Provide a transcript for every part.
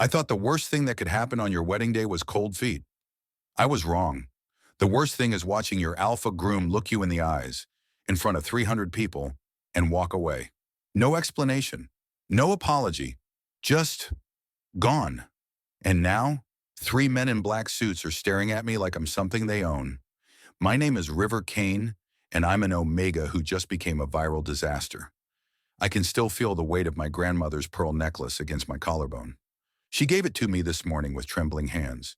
I thought the worst thing that could happen on your wedding day was cold feet. I was wrong. The worst thing is watching your alpha groom look you in the eyes, in front of 300 people, and walk away. No explanation, no apology, just gone. And now, three men in black suits are staring at me like I'm something they own. My name is Cain, and I'm an Omega who just became a viral disaster. I can still feel the weight of my grandmother's pearl necklace against my collarbone. She gave it to me this morning with trembling hands,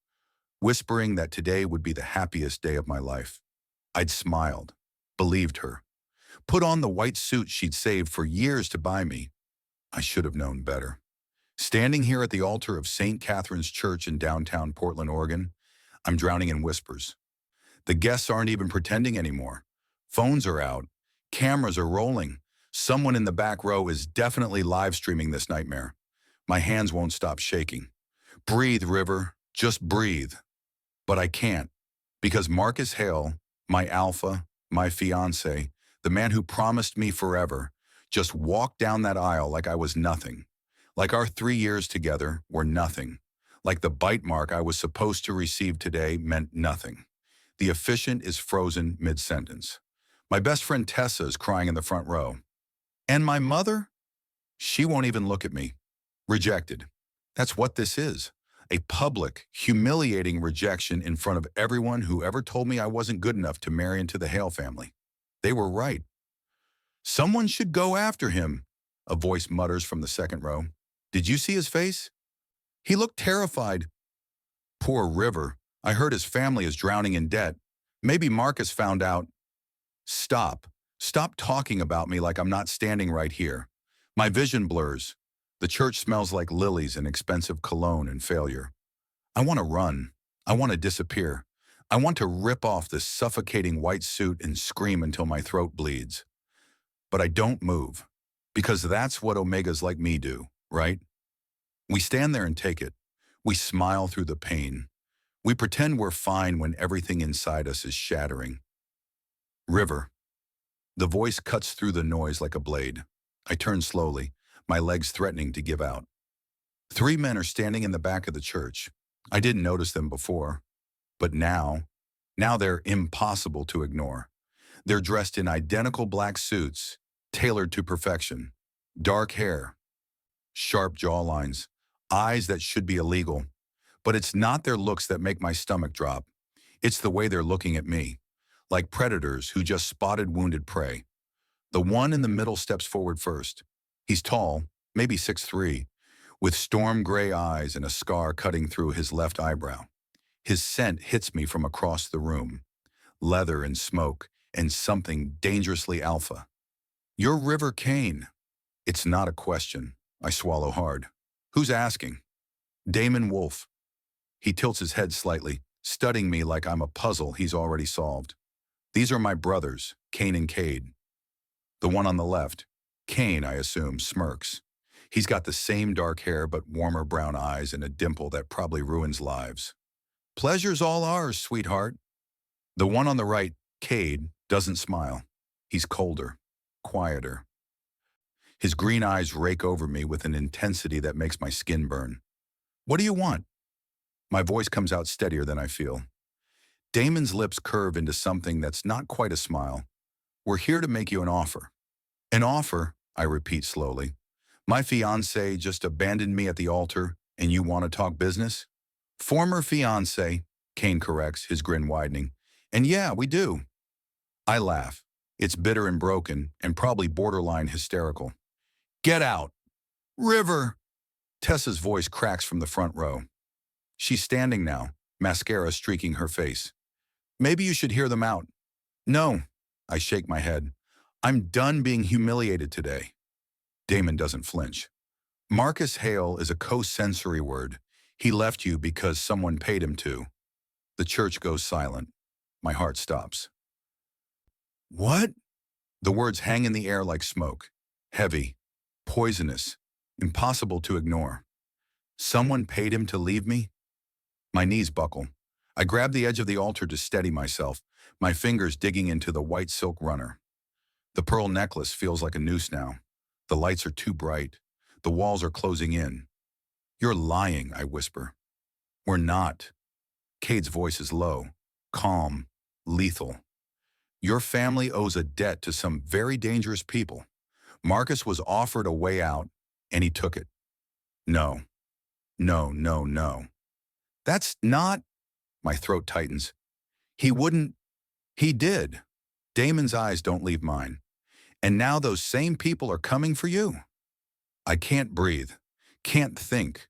whispering that today would be the happiest day of my life. I'd smiled, believed her, put on the white suit she'd saved for years to buy me. I should have known better. Standing here at the altar of St. Catherine's Church in downtown Portland, Oregon, I'm drowning in whispers. The guests aren't even pretending anymore. Phones are out. Cameras are rolling. Someone in the back row is definitely live streaming this nightmare. My hands won't stop shaking. Breathe, River. Just breathe. But I can't, because Marcus Hale, my alpha, my fiancé, the man who promised me forever, just walked down that aisle like I was nothing. Like our 3 years together were nothing. Like the bite mark I was supposed to receive today meant nothing. The officiant is frozen mid-sentence. My best friend Tessa is crying in the front row. And my mother? She won't even look at me. Rejected. That's what this is. A public, humiliating rejection in front of everyone who ever told me I wasn't good enough to marry into the Hale family. They were right. Someone should go after him, a voice mutters from the second row. Did you see his face? He looked terrified. Poor River. I heard his family is drowning in debt. Maybe Marcus found out. Stop. Stop talking about me like I'm not standing right here. My vision blurs. The church smells like lilies and expensive cologne and failure. I want to run. I want to disappear. I want to rip off this suffocating white suit and scream until my throat bleeds. But I don't move, because that's what Omegas like me do, right? We stand there and take it. We smile through the pain. We pretend we're fine when everything inside us is shattering. River. The voice cuts through the noise like a blade. I turn slowly, my legs threatening to give out. 3 men are standing in the back of the church. I didn't notice them before, but now they're impossible to ignore. They're dressed in identical black suits, tailored to perfection. Dark hair, sharp jawlines, eyes that should be illegal. But it's not their looks that make my stomach drop. It's the way they're looking at me, like predators who just spotted wounded prey. The one in the middle steps forward first. He's tall, maybe 6'3", with storm gray eyes and a scar cutting through his left eyebrow. His scent hits me from across the room. Leather and smoke and something dangerously alpha. You're River Cain. It's not a question. I swallow hard. Who's asking? Damon Wolfe. He tilts his head slightly, studying me like I'm a puzzle he's already solved. These are my brothers, Cain and Kade. The one on the left, Cain, I assume, smirks. He's got the same dark hair but warmer brown eyes and a dimple that probably ruins lives. Pleasure's all ours, sweetheart. The one on the right, Kade, doesn't smile. He's colder, quieter. His green eyes rake over me with an intensity that makes my skin burn. What do you want? My voice comes out steadier than I feel. Damon's lips curve into something that's not quite a smile. We're here to make you an offer. An offer, I repeat slowly. My fiancé just abandoned me at the altar, and you want to talk business? Former fiancé, Cain corrects, his grin widening. And yeah, we do. I laugh. It's bitter and broken, and probably borderline hysterical. Get out! River! Tessa's voice cracks from the front row. She's standing now, mascara streaking her face. Maybe you should hear them out. No, I shake my head. I'm done being humiliated today. Damon doesn't flinch. Marcus Hale is a co-sensory word. He left you because someone paid him to. The church goes silent. My heart stops. What? The words hang in the air like smoke. Heavy, poisonous, impossible to ignore. Someone paid him to leave me? My knees buckle. I grab the edge of the altar to steady myself, my fingers digging into the white silk runner. The pearl necklace feels like a noose now. The lights are too bright. The walls are closing in. You're lying, I whisper. We're not. Cade's voice is low, calm, lethal. Your family owes a debt to some very dangerous people. Marcus was offered a way out, and he took it. No, no, no, no. That's not... My throat tightens. He wouldn't... He did. Damon's eyes don't leave mine. And now those same people are coming for you. I can't breathe, can't think,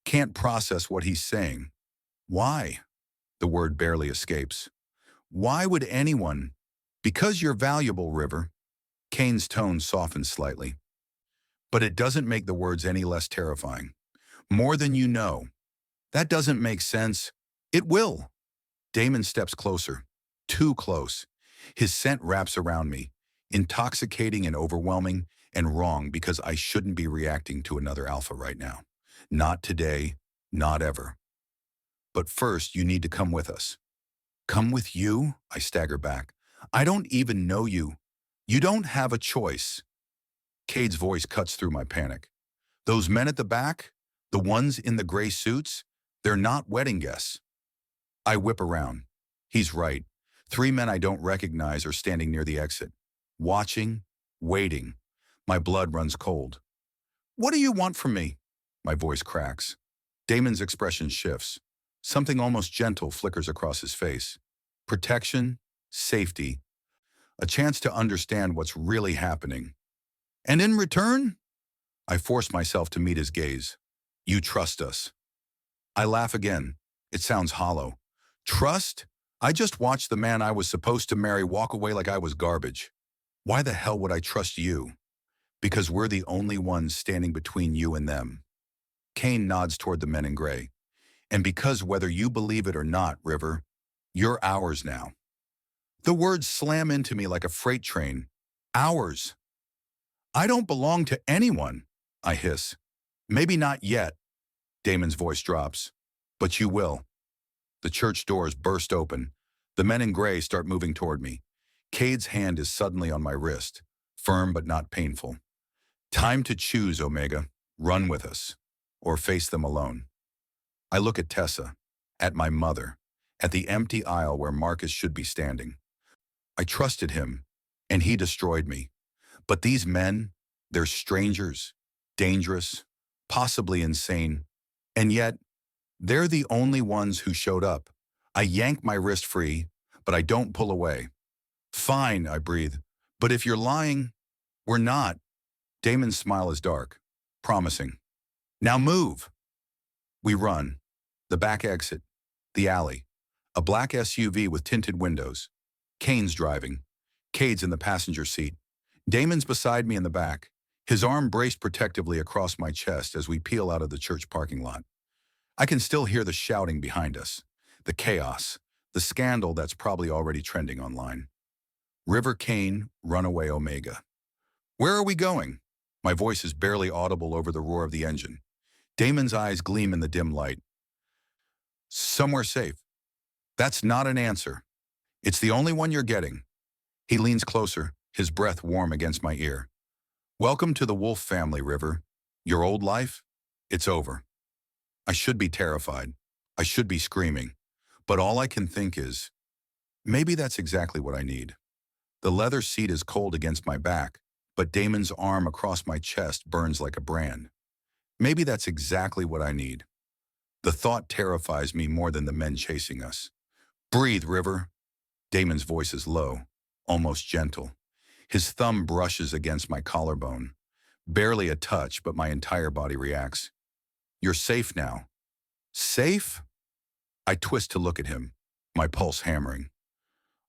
can't process what he's saying. Why? The word barely escapes. Why would anyone... Because you're valuable, River. Cain's tone softens slightly. But it doesn't make the words any less terrifying. More than you know. That doesn't make sense. It will. Damon steps closer. Too close. His scent wraps around me, intoxicating and overwhelming, and wrong because I shouldn't be reacting to another alpha right now. Not today, not ever. But first, you need to come with us. Come with you? I stagger back. I don't even know you. You don't have a choice. Cade's voice cuts through my panic. Those men at the back, the ones in the gray suits, they're not wedding guests. I whip around. He's right. 3 men I don't recognize are standing near the exit. Watching, waiting. My blood runs cold. What do you want from me? My voice cracks. Damon's expression shifts. Something almost gentle flickers across his face. Protection, safety, a chance to understand what's really happening. And in return, I force myself to meet his gaze. You trust us. I laugh again. It sounds hollow. Trust? I just watched the man I was supposed to marry walk away like I was garbage. Why the hell would I trust you? Because we're the only ones standing between you and them. Cain nods toward the men in gray. And because whether you believe it or not, River, you're ours now. The words slam into me like a freight train. Ours. I don't belong to anyone, I hiss. Maybe not yet. Damon's voice drops. But you will. The church doors burst open. The men in gray start moving toward me. Cade's hand is suddenly on my wrist, firm but not painful. Time to choose, Omega. Run with us. Or face them alone. I look at Tessa, at my mother, at the empty aisle where Marcus should be standing. I trusted him, and he destroyed me. But these men, they're strangers, dangerous, possibly insane, and yet, they're the only ones who showed up. I yank my wrist free, but I don't pull away. Fine, I breathe, but if you're lying, we're not. Damon's smile is dark, promising. Now move. We run. The back exit. The alley. A black SUV with tinted windows. Cain's driving. Cade's in the passenger seat. Damon's beside me in the back, his arm braced protectively across my chest as we peel out of the church parking lot. I can still hear the shouting behind us, the chaos, the scandal that's probably already trending online. River Cain, Runaway Omega. Where are we going? My voice is barely audible over the roar of the engine. Damon's eyes gleam in the dim light. Somewhere safe. That's not an answer. It's the only one you're getting. He leans closer, his breath warm against my ear. Welcome to the Wolfe family, River. Your old life? It's over. I should be terrified. I should be screaming. But all I can think is, maybe that's exactly what I need. The leather seat is cold against my back, but Damon's arm across my chest burns like a brand. Maybe that's exactly what I need. The thought terrifies me more than the men chasing us. Breathe, River. Damon's voice is low, almost gentle. His thumb brushes against my collarbone. Barely a touch, but my entire body reacts. You're safe now. Safe? I twist to look at him, my pulse hammering.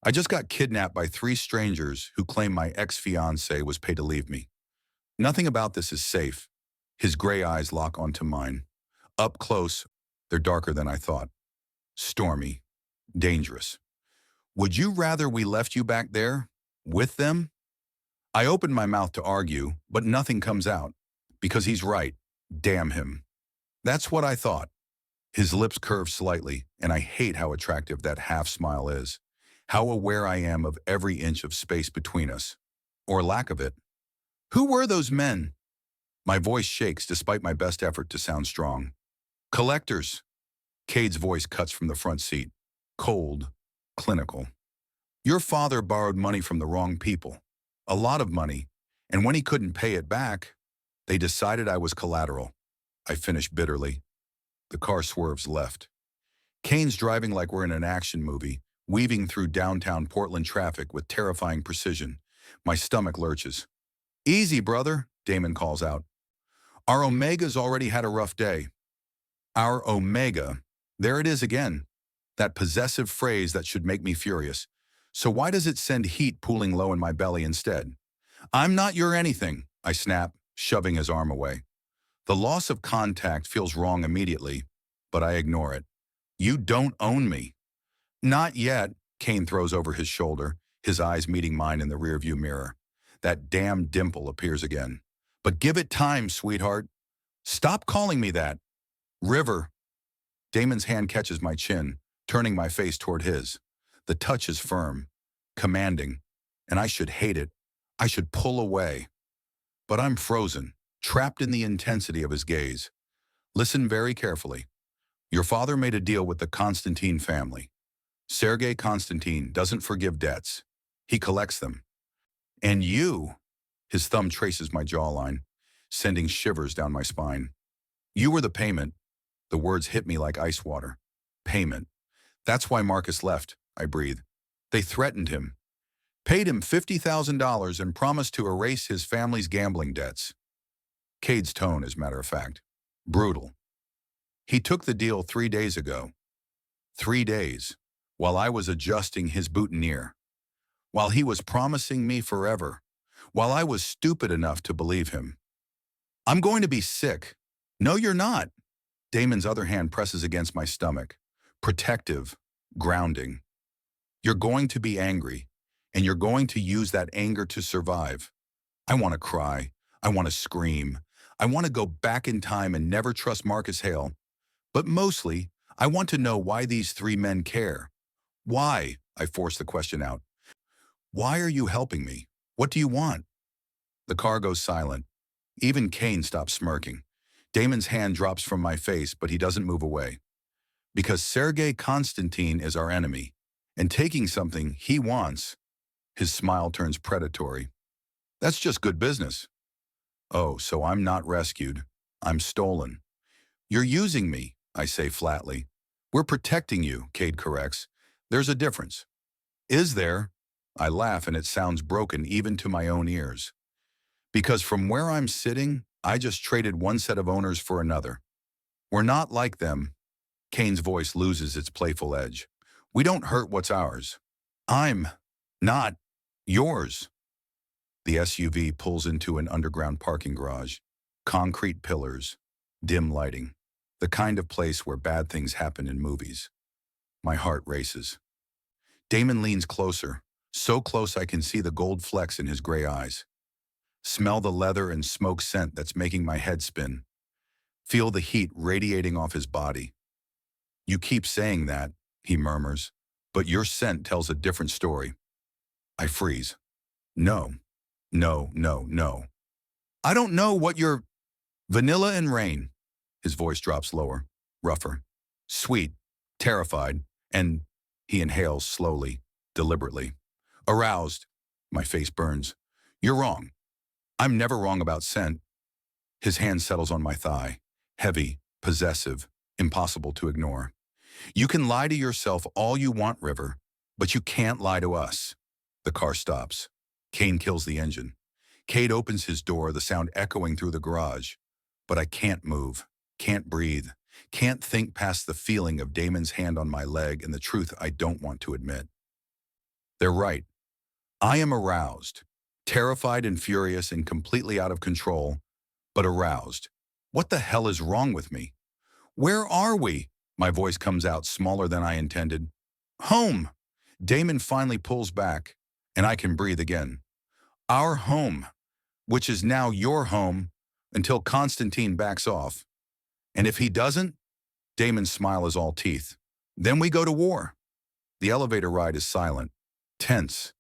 I just got kidnapped by 3 strangers who claim my ex-fiancé was paid to leave me. Nothing about this is safe. His gray eyes lock onto mine. Up close, they're darker than I thought. Stormy. Dangerous. Would you rather we left you back there? With them? I open my mouth to argue, but nothing comes out. Because he's right. Damn him. That's what I thought. His lips curve slightly, and I hate how attractive that half-smile is. How aware I am of every inch of space between us. Or lack of it. Who were those men? My voice shakes despite my best effort to sound strong. Collectors. Cade's voice cuts from the front seat. Cold. Clinical. Your father borrowed money from the wrong people. A lot of money. And when he couldn't pay it back, they decided I was collateral. I finish bitterly. The car swerves left. Cain's driving like we're in an action movie, weaving through downtown Portland traffic with terrifying precision. My stomach lurches. Easy, brother, Damon calls out. Our Omega's already had a rough day. Our Omega. There it is again. That possessive phrase that should make me furious. So why does it send heat pooling low in my belly instead? I'm not your anything, I snap, shoving his arm away. The loss of contact feels wrong immediately, but I ignore it. You don't own me. Not yet, Cain throws over his shoulder, his eyes meeting mine in the rearview mirror. That damn dimple appears again. But give it time, sweetheart. Stop calling me that. River. Damon's hand catches my chin, turning my face toward his. The touch is firm, commanding, and I should hate it. I should pull away. But I'm frozen, trapped in the intensity of his gaze. Listen very carefully. Your father made a deal with the Constantine family. Sergei Constantine doesn't forgive debts. He collects them. And you, his thumb traces my jawline, sending shivers down my spine. You were the payment. The words hit me like ice water. Payment. That's why Marcus left, I breathe. They threatened him. Paid him $50,000 and promised to erase his family's gambling debts. Cade's tone, as a matter of fact. Brutal. He took the deal 3 days ago. 3 days, while I was adjusting his boutonniere. While he was promising me forever. While I was stupid enough to believe him. I'm going to be sick. No, you're not. Damon's other hand presses against my stomach. Protective. Grounding. You're going to be angry. And you're going to use that anger to survive. I want to cry. I want to scream. I want to go back in time and never trust Marcus Hale. But mostly, I want to know why these 3 men care. Why? I force the question out. Why are you helping me? What do you want? The car goes silent. Even Cain stops smirking. Damon's hand drops from my face, but he doesn't move away. Because Sergei Constantine is our enemy, and taking something he wants, his smile turns predatory. That's just good business. Oh, so I'm not rescued. I'm stolen. You're using me, I say flatly. We're protecting you, Kade corrects. There's a difference. Is there? I laugh and it sounds broken even to my own ears. Because from where I'm sitting, I just traded one set of owners for another. We're not like them. Cain's voice loses its playful edge. We don't hurt what's ours. I'm not yours. The SUV pulls into an underground parking garage. Concrete pillars, dim lighting. The kind of place where bad things happen in movies. My heart races. Damon leans closer, so close I can see the gold flecks in his gray eyes. Smell the leather and smoke scent that's making my head spin. Feel the heat radiating off his body. You keep saying that, he murmurs, but your scent tells a different story. I freeze. No, no, no, no. I don't know what you're... Vanilla and rain. His voice drops lower, rougher, sweet, terrified, and he inhales slowly, deliberately. Aroused. My face burns. You're wrong. I'm never wrong about scent. His hand settles on my thigh, heavy, possessive, impossible to ignore. You can lie to yourself all you want, River, but you can't lie to us. The car stops. Cain kills the engine. Kade opens his door, the sound echoing through the garage. But I can't move, can't breathe, can't think past the feeling of Damon's hand on my leg and the truth I don't want to admit. They're right. I am aroused, terrified and furious and completely out of control, but aroused. What the hell is wrong with me? Where are we? My voice comes out smaller than I intended. Home. Damon finally pulls back, and I can breathe again. Our home, which is now your home, until Constantine backs off. And if he doesn't, Damon's smile is all teeth. Then we go to war. The elevator ride is silent, tense.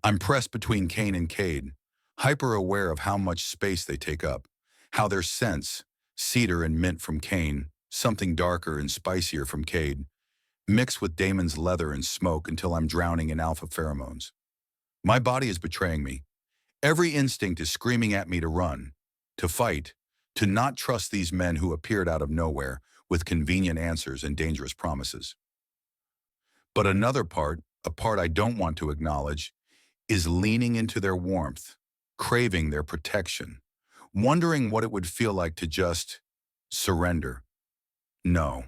I'm pressed between Cain and Kade, hyper-aware of how much space they take up, How their scents, cedar and mint from Cain, something darker and spicier from Kade, mix with Damon's leather and smoke until I'm drowning in alpha pheromones. My body is betraying me. Every instinct is screaming at me to run, to fight, to not trust these men who appeared out of nowhere with convenient answers and dangerous promises. But another part, a part I don't want to acknowledge, is leaning into their warmth, craving their protection, wondering what it would feel like to just surrender. No.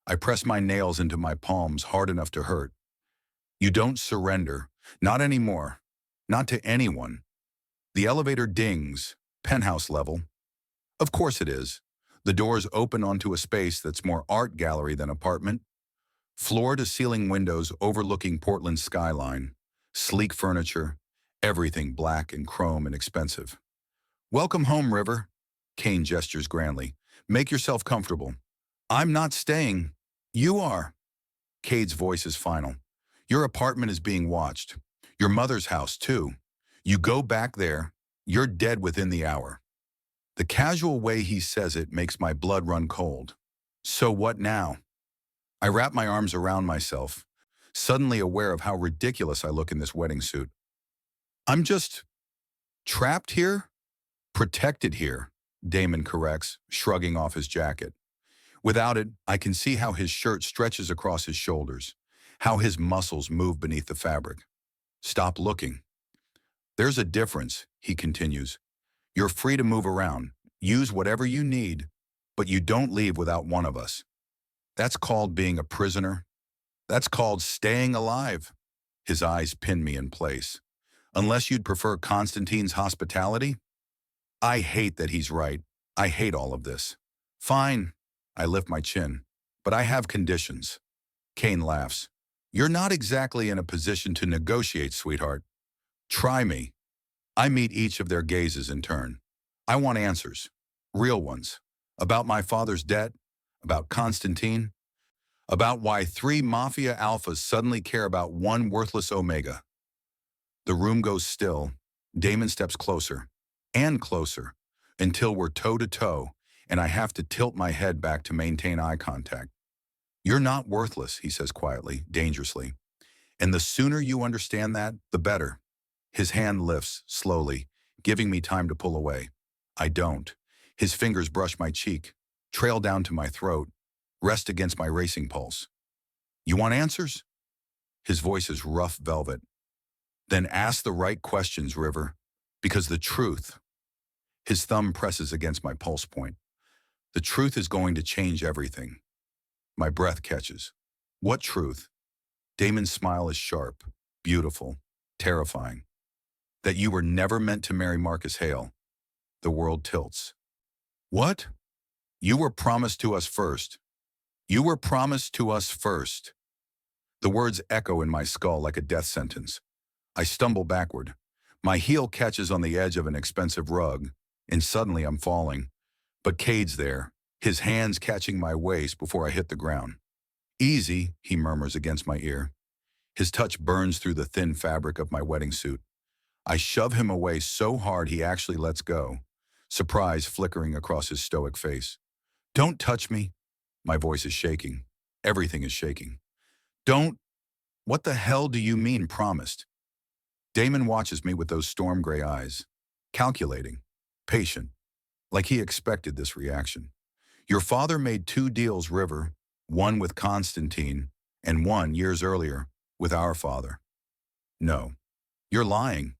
I press my nails into my palms hard enough to hurt. You don't surrender. Not anymore. Not to anyone. The elevator dings, penthouse level. Of course it is. The doors open onto a space that's more art gallery than apartment. Floor-to-ceiling windows overlooking Portland's skyline. Sleek furniture. Everything black and chrome and expensive. Welcome home, River. Cain gestures grandly. Make yourself comfortable. I'm not staying. You are. Cade's voice is final. Your apartment is being watched. Your mother's house, too. You go back there, you're dead within the hour. The casual way he says it makes my blood run cold. So what now? I wrap my arms around myself, suddenly aware of how ridiculous I look in this wedding suit. I'm just trapped here? Protected here, Damon corrects, shrugging off his jacket. Without it, I can see how his shirt stretches across his shoulders, how his muscles move beneath the fabric. Stop looking. There's a difference, he continues. You're free to move around, use whatever you need, but you don't leave without one of us. That's called being a prisoner. That's called staying alive. His eyes pin me in place. Unless you'd prefer Constantine's hospitality? I hate that he's right. I hate all of this. Fine. I lift my chin. But I have conditions. Cain laughs. You're not exactly in a position to negotiate, sweetheart. Try me. I meet each of their gazes in turn. I want answers. Real ones. About my father's debt. About Constantine. About why 3 Mafia Alphas suddenly care about one worthless Omega. The room goes still. Damon steps closer. And closer. Until we're toe-to-toe, and I have to tilt my head back to maintain eye contact. You're not worthless, he says quietly, dangerously. And the sooner you understand that, the better. His hand lifts, slowly, giving me time to pull away. I don't. His fingers brush my cheek, trail down to my throat, rest against my racing pulse. You want answers? His voice is rough velvet. Then ask the right questions, River, because the truth. His thumb presses against my pulse point. The truth is going to change everything. My breath catches. What truth? Damon's smile is sharp, beautiful, terrifying. That you were never meant to marry Marcus Hale. The world tilts. What? You were promised to us first. You were promised to us first. The words echo in my skull like a death sentence. I stumble backward. My heel catches on the edge of an expensive rug, and suddenly I'm falling. But Cade's there, his hands catching my waist before I hit the ground. Easy, he murmurs against my ear. His touch burns through the thin fabric of my wedding suit. I shove him away so hard he actually lets go, surprise flickering across his stoic face. Don't touch me. My voice is shaking. Everything is shaking. Don't. What the hell do you mean promised? Damon watches me with those storm gray eyes, calculating, patient, like he expected this reaction. Your father made 2 deals, River, one with Constantine and one years earlier with our father. No, you're lying.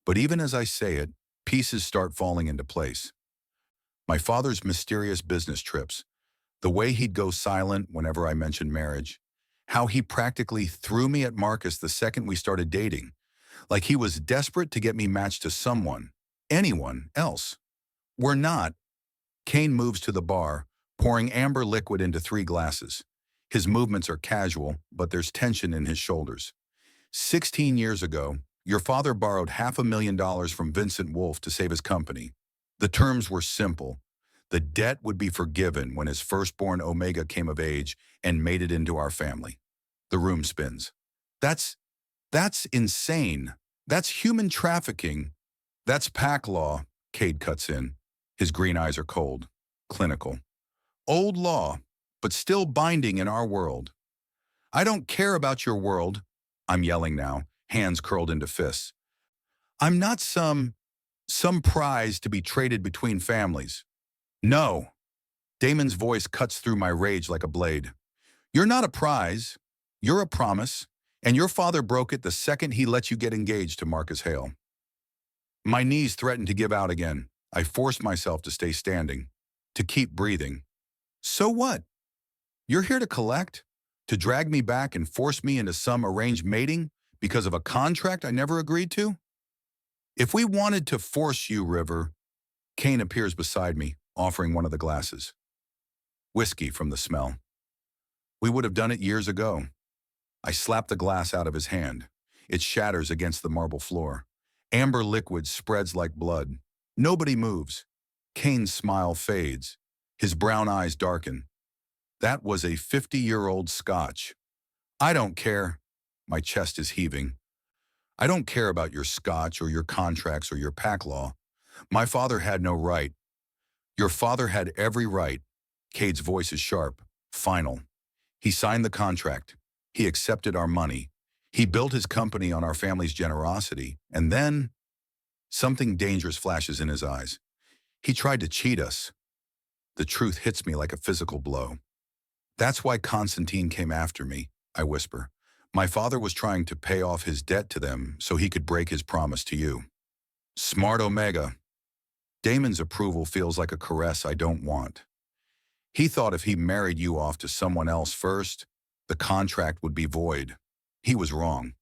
But even as I say it, pieces start falling into place. My father's mysterious business trips, the way he'd go silent whenever I mentioned marriage, how he practically threw me at Marcus the second we started dating, like he was desperate to get me matched to someone, anyone else. We're not. Cain moves to the bar, pouring amber liquid into 3 glasses. His movements are casual, but there's tension in his shoulders. 16 years ago, your father borrowed $500,000 from Vincent Wolfe to save his company. The terms were simple. The debt would be forgiven when his firstborn Omega came of age and made it into our family. The room spins. That's insane. That's human trafficking. That's pack law, Kade cuts in. His green eyes are cold, clinical. Old law, but still binding in our world. I don't care about your world, I'm yelling now, hands curled into fists. I'm not some prize to be traded between families. No. Damon's voice cuts through my rage like a blade. You're not a prize. You're a promise, and your father broke it the second he let you get engaged to Marcus Hale. My knees threatened to give out again. I forced myself to stay standing, to keep breathing. So what? You're here to collect? To drag me back and force me into some arranged mating because of a contract I never agreed to? If we wanted to force you, River, Cain appears beside me, offering one of the glasses. Whiskey from the smell. We would have done it years ago. I slap the glass out of his hand. It shatters against the marble floor. Amber liquid spreads like blood. Nobody moves. Cain's smile fades. His brown eyes darken. That was a 50-year-old Scotch. I don't care. My chest is heaving. I don't care about your Scotch or your contracts or your pack law. My father had no right. Your father had every right. Cade's voice is sharp, final. He signed the contract. He accepted our money. He built his company on our family's generosity. And then, something dangerous flashes in his eyes. He tried to cheat us. The truth hits me like a physical blow. That's why Constantine came after me, I whisper. My father was trying to pay off his debt to them so he could break his promise to you. Smart Omega. Damon's approval feels like a caress I don't want. He thought if he married you off to someone else first, the contract would be void. He was wrong.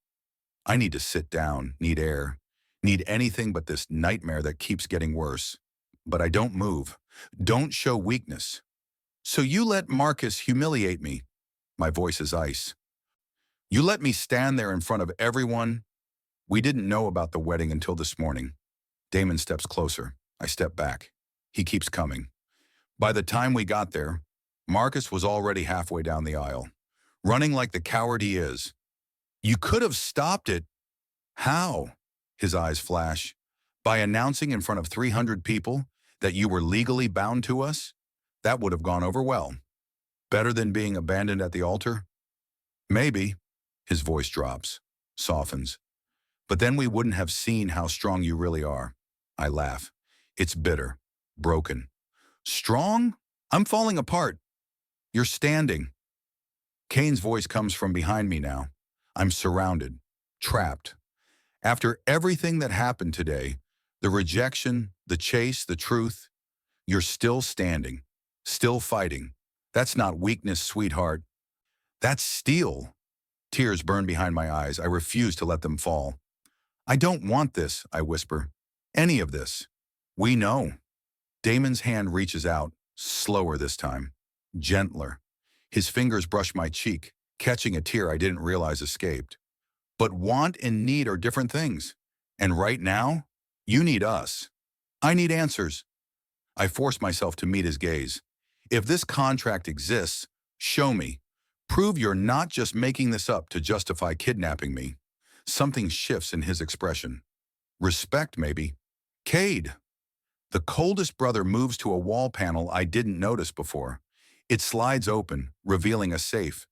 I need to sit down, need air, need anything but this nightmare that keeps getting worse. But I don't move. Don't show weakness. So you let Marcus humiliate me. My voice is ice. You let me stand there in front of everyone. We didn't know about the wedding until this morning. Damon steps closer. I step back. He keeps coming. By the time we got there, Marcus was already halfway down the aisle, running like the coward he is. You could have stopped it. How? His eyes flash. By announcing in front of 300 people that you were legally bound to us? That would have gone over well. Better than being abandoned at the altar? Maybe. His voice drops, softens. But then we wouldn't have seen how strong you really are. I laugh. It's bitter, broken. Strong? I'm falling apart. You're standing. Cain's voice comes from behind me now. I'm surrounded, trapped. After everything that happened today, the rejection, the chase, the truth, you're still standing, still fighting. That's not weakness, sweetheart. That's steel. Tears burn behind my eyes. I refuse to let them fall. I don't want this, I whisper. Any of this. We know. Damon's hand reaches out, slower this time, gentler. His fingers brush my cheek, catching a tear I didn't realize escaped. But want and need are different things. And right now, you need us. I need answers. I force myself to meet his gaze. If this contract exists, show me. Prove you're not just making this up to justify kidnapping me. Something shifts in his expression. Respect, maybe. Kade. The coldest brother moves to a wall panel I didn't notice before. It slides open, revealing a safe.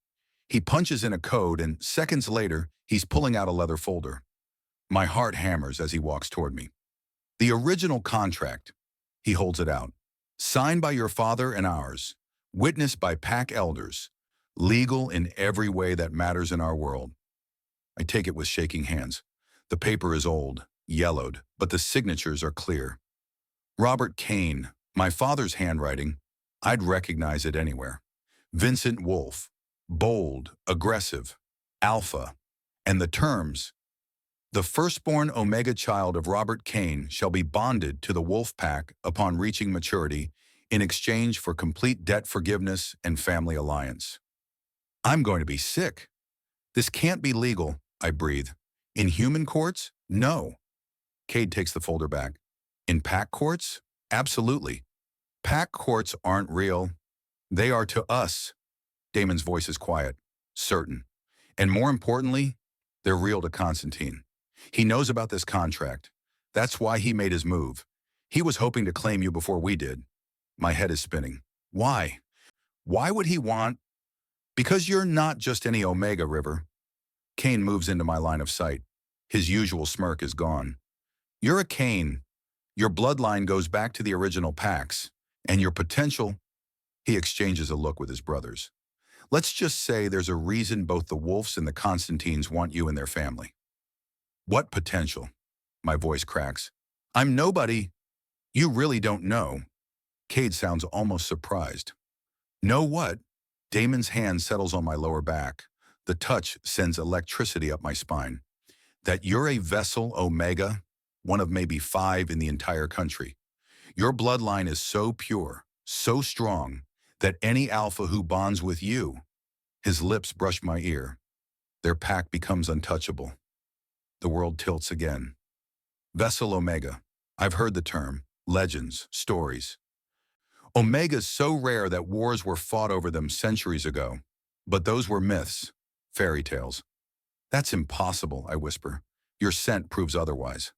He punches in a code, and seconds later, he's pulling out a leather folder. My heart hammers as he walks toward me. The original contract. He holds it out. Signed by your father and ours. Witnessed by pack elders. Legal in every way that matters in our world. I take it with shaking hands. The paper is old, yellowed, but the signatures are clear. Robert Cain, my father's handwriting, I'd recognize it anywhere. Vincent Wolfe, bold, aggressive, alpha, and the terms. The firstborn Omega child of Robert Cain shall be bonded to the Wolf Pack upon reaching maturity in exchange for complete debt forgiveness and family alliance. I'm going to be sick. This can't be legal, I breathe. In human courts? No. Kade takes the folder back. In pack courts? Absolutely. Pack courts aren't real. They are to us. Damon's voice is quiet, certain. And more importantly, they're real to Constantine. He knows about this contract. That's why he made his move. He was hoping to claim you before we did. My head is spinning. Why? Why would he want? Because you're not just any Omega, River. Cain moves into my line of sight. His usual smirk is gone. You're a Cain. Your bloodline goes back to the original packs, and your potential. He exchanges a look with his brothers. Let's just say there's a reason both the Wolfes and the Constantines want you in their family. What potential? My voice cracks. I'm nobody. You really don't know. Kade sounds almost surprised. Know what? Damon's hand settles on my lower back. The touch sends electricity up my spine. That you're a vessel Omega, one of maybe 5 in the entire country. Your bloodline is so pure, so strong, that any alpha who bonds with you. His lips brush my ear. Their pack becomes untouchable. The world tilts again. Vessel Omega. I've heard the term. Legends, stories. Omega's so rare that wars were fought over them centuries ago. But those were myths, fairy tales. That's impossible, I whisper. Your scent proves otherwise.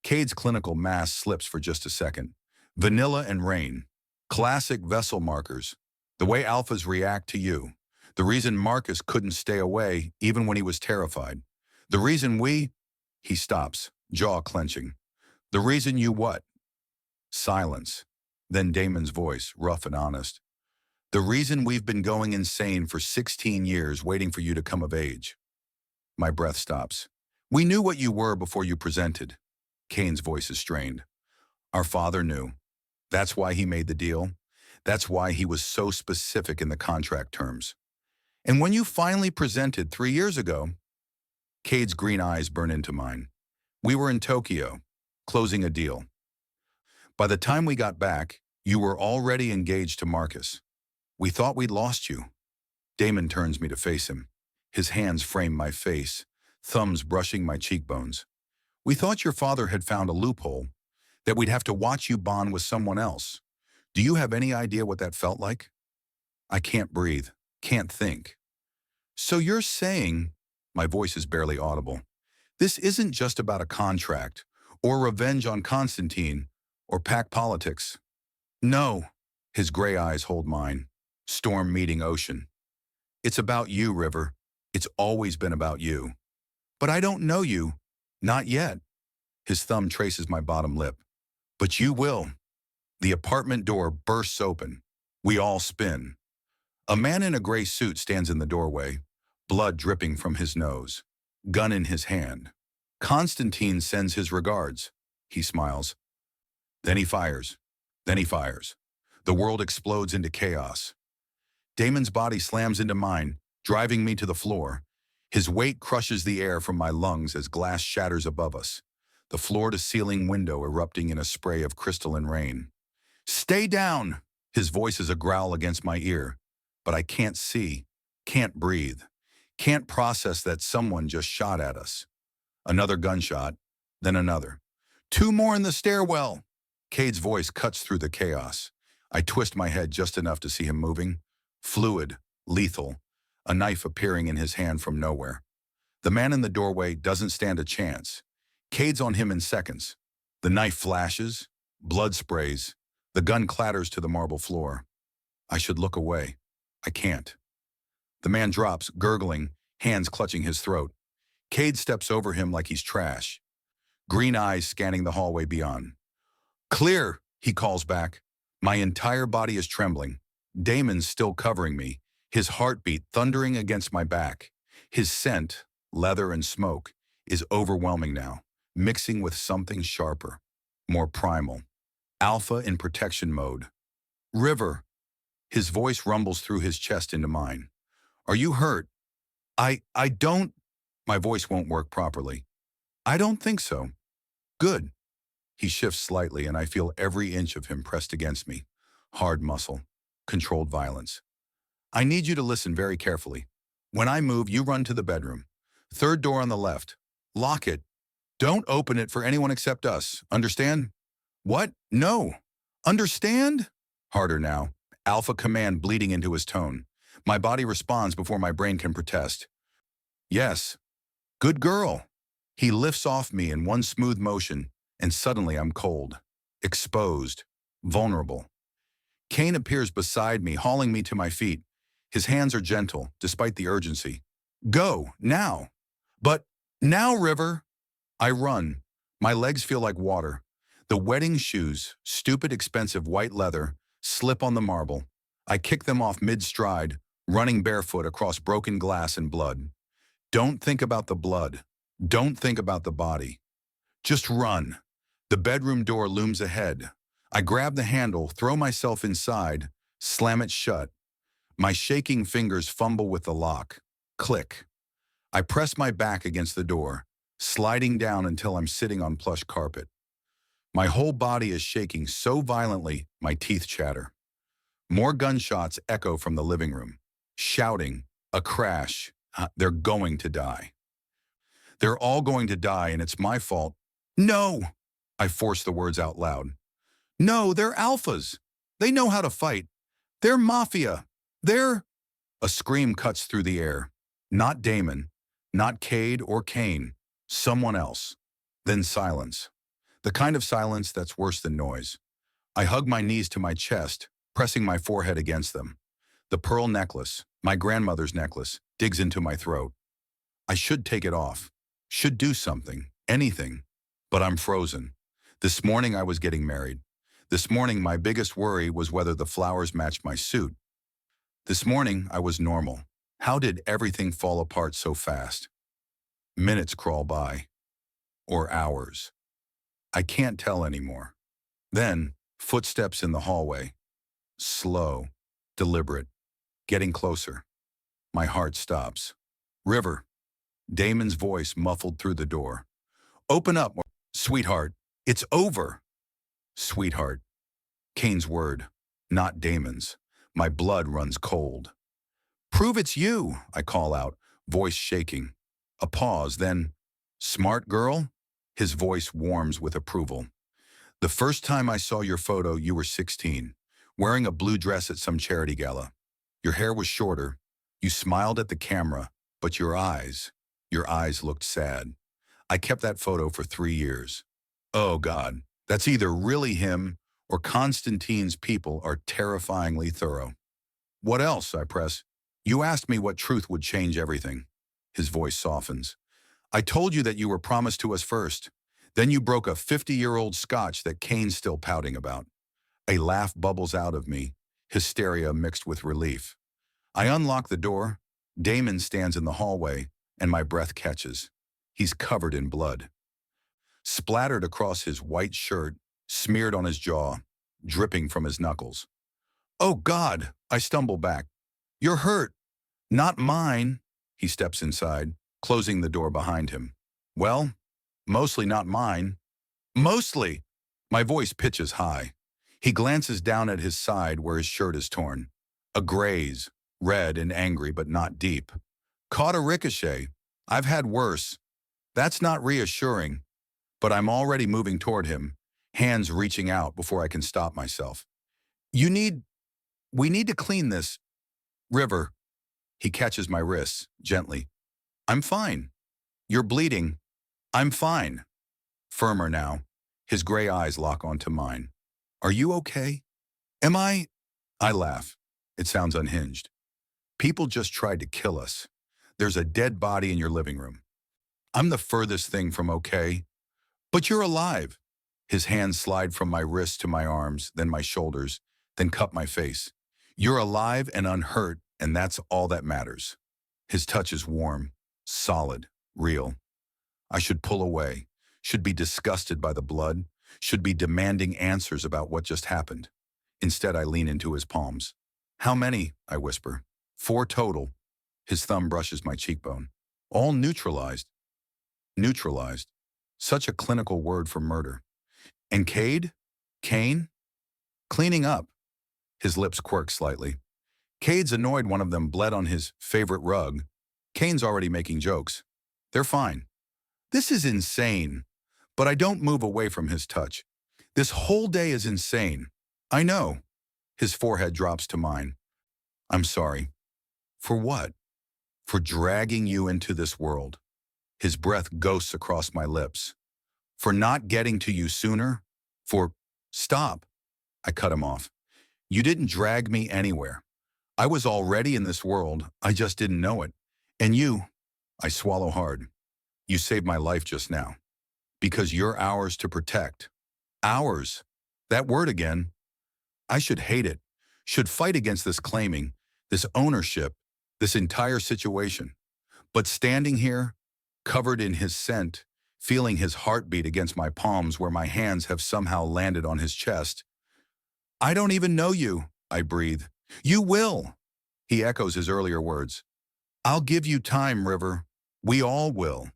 Cade's clinical mask slips for just a second. Vanilla and rain. Classic vessel markers. The way alphas react to you. The reason Marcus couldn't stay away even when he was terrified. The reason we... He stops, jaw clenching. The reason you what? Silence. Then Damon's voice, rough and honest. The reason we've been going insane for 16 years waiting for you to come of age. My breath stops. We knew what you were before you presented. Cain's voice is strained. Our father knew. That's why he made the deal. That's why he was so specific in the contract terms. And when you finally presented 3 years ago, Cade's green eyes burn into mine. We were in Tokyo, closing a deal. By the time we got back, you were already engaged to Marcus. We thought we'd lost you. Damon turns me to face him. His hands frame my face, thumbs brushing my cheekbones. We thought your father had found a loophole, that we'd have to watch you bond with someone else. Do you have any idea what that felt like? I can't breathe, can't think. So you're saying, my voice is barely audible, this isn't just about a contract, or revenge on Constantine, or pack politics. No, his gray eyes hold mine, storm meeting ocean. It's about you, River. It's always been about you. But I don't know you, not yet. His thumb traces my bottom lip. But you will. The apartment door bursts open. We all spin. A man in a gray suit stands in the doorway, blood dripping from his nose, gun in his hand. Constantine sends his regards. He smiles. Then he fires. Then he fires. The world explodes into chaos. Damon's body slams into mine, driving me to the floor. His weight crushes the air from my lungs as glass shatters above us, the floor-to-ceiling window erupting in a spray of crystalline rain. Stay down! His voice is a growl against my ear, but I can't see, can't breathe, can't process that someone just shot at us. Another gunshot, then another. 2 more in the stairwell! Cade's voice cuts through the chaos. I twist my head just enough to see him moving. Fluid, lethal, a knife appearing in his hand from nowhere. The man in the doorway doesn't stand a chance. Cade's on him in seconds. The knife flashes, blood sprays, the gun clatters to the marble floor. I should look away. I can't. The man drops, gurgling, hands clutching his throat. Kade steps over him like he's trash. Green eyes scanning the hallway beyond. Clear, he calls back. My entire body is trembling. Damon's still covering me, his heartbeat thundering against my back. His scent, leather and smoke, is overwhelming now, mixing with something sharper, more primal. Alpha in protection mode. River. His voice rumbles through his chest into mine. Are you hurt? I don't... My voice won't work properly. I don't think so. Good. He shifts slightly and I feel every inch of him pressed against me. Hard muscle. Controlled violence. I need you to listen very carefully. When I move, you run to the bedroom. 3rd door on the left. Lock it. Don't open it for anyone except us. Understand? What? No. Understand? Harder now. Alpha command bleeding into his tone. My body responds before my brain can protest. Yes. Good girl. He lifts off me in one smooth motion, and suddenly I'm cold. exposed, vulnerable. Cain appears beside me, hauling me to my feet. His hands are gentle, despite the urgency. Go, now. But, now, River. I run. My legs feel like water. The wedding shoes, stupid expensive white leather, slip on the marble. I kick them off mid-stride, running barefoot across broken glass and blood. Don't think about the blood. Don't think about the body. Just run. The bedroom door looms ahead. I grab the handle, throw myself inside, slam it shut. My shaking fingers fumble with the lock. Click. I press my back against the door, sliding down until I'm sitting on plush carpet. My whole body is shaking so violently, my teeth chatter. More gunshots echo from the living room. Shouting, a crash. They're going to die. They're all going to die, and it's my fault. No! I force the words out loud. No, they're alphas. They know how to fight. They're mafia. They're... A scream cuts through the air. Not Damon. Not Kade or Cain. Someone else. Then silence. The kind of silence that's worse than noise. I hug my knees to my chest, pressing my forehead against them. The pearl necklace, my grandmother's necklace, digs into my throat. I should take it off. Should do something. Anything. But I'm frozen. This morning I was getting married. This morning my biggest worry was whether the flowers matched my suit. This morning I was normal. How did everything fall apart so fast? Minutes crawl by. Or hours. I can't tell anymore. Then, footsteps in the hallway. Slow, deliberate, getting closer. My heart stops. River. Damon's voice muffled through the door. Open up, sweetheart. It's over. Sweetheart. Cain's word, not Damon's. My blood runs cold. Prove it's you, I call out, voice shaking. A pause, then, smart girl? His voice warms with approval. The first time I saw your photo, you were 16, wearing a blue dress at some charity gala. Your hair was shorter. You smiled at the camera, but your eyes looked sad. I kept that photo for 3 years. Oh God, that's either really him or Constantine's people are terrifyingly thorough. What else? I press. You asked me what truth would change everything. His voice softens. I told you that you were promised to us first. Then you broke a 50-year-old scotch that Cain's still pouting about. A laugh bubbles out of me, hysteria mixed with relief. I unlock the door. Damon stands in the hallway, and my breath catches. He's covered in blood. Splattered across his white shirt, smeared on his jaw, dripping from his knuckles. Oh God, I stumble back. You're hurt. Not mine. He steps inside, closing the door behind him. Well, mostly not mine. Mostly. My voice pitches high. He glances down at his side where his shirt is torn. A graze, red and angry but not deep. Caught a ricochet. I've had worse. That's not reassuring. But I'm already moving toward him, hands reaching out before I can stop myself. We need to clean this. River. He catches my wrists, gently. I'm fine. You're bleeding. I'm fine. Firmer now. His gray eyes lock onto mine. Are you okay? Am I? I laugh. It sounds unhinged. People just tried to kill us. There's a dead body in your living room. I'm the furthest thing from okay. But you're alive. His hands slide from my wrists to my arms, then my shoulders, then cup my face. You're alive and unhurt, and that's all that matters. His touch is warm, solid, real. I should pull away, should be disgusted by the blood, should be demanding answers about what just happened. Instead, I lean into his palms. How many? I whisper. 4 total. His thumb brushes my cheekbone. All neutralized. Neutralized. Such a clinical word for murder. And Kade? Cain? Cleaning up. His lips quirk slightly. Cade's annoyed one of them bled on his favorite rug. Cain's already making jokes. They're fine. This is insane. But I don't move away from his touch. This whole day is insane. I know. His forehead drops to mine. I'm sorry. For what? For dragging you into this world. His breath ghosts across my lips. For not getting to you sooner. For Stop. I cut him off. You didn't drag me anywhere. I was already in this world, I just didn't know it. And you, I swallow hard. You saved my life just now. Because you're ours to protect. Ours. That word again. I should hate it. Should fight against this claiming, this ownership, this entire situation. But standing here, covered in his scent, feeling his heartbeat against my palms where my hands have somehow landed on his chest. I don't even know you, I breathe. You will. He echoes his earlier words. I'll give you time, River. We all will.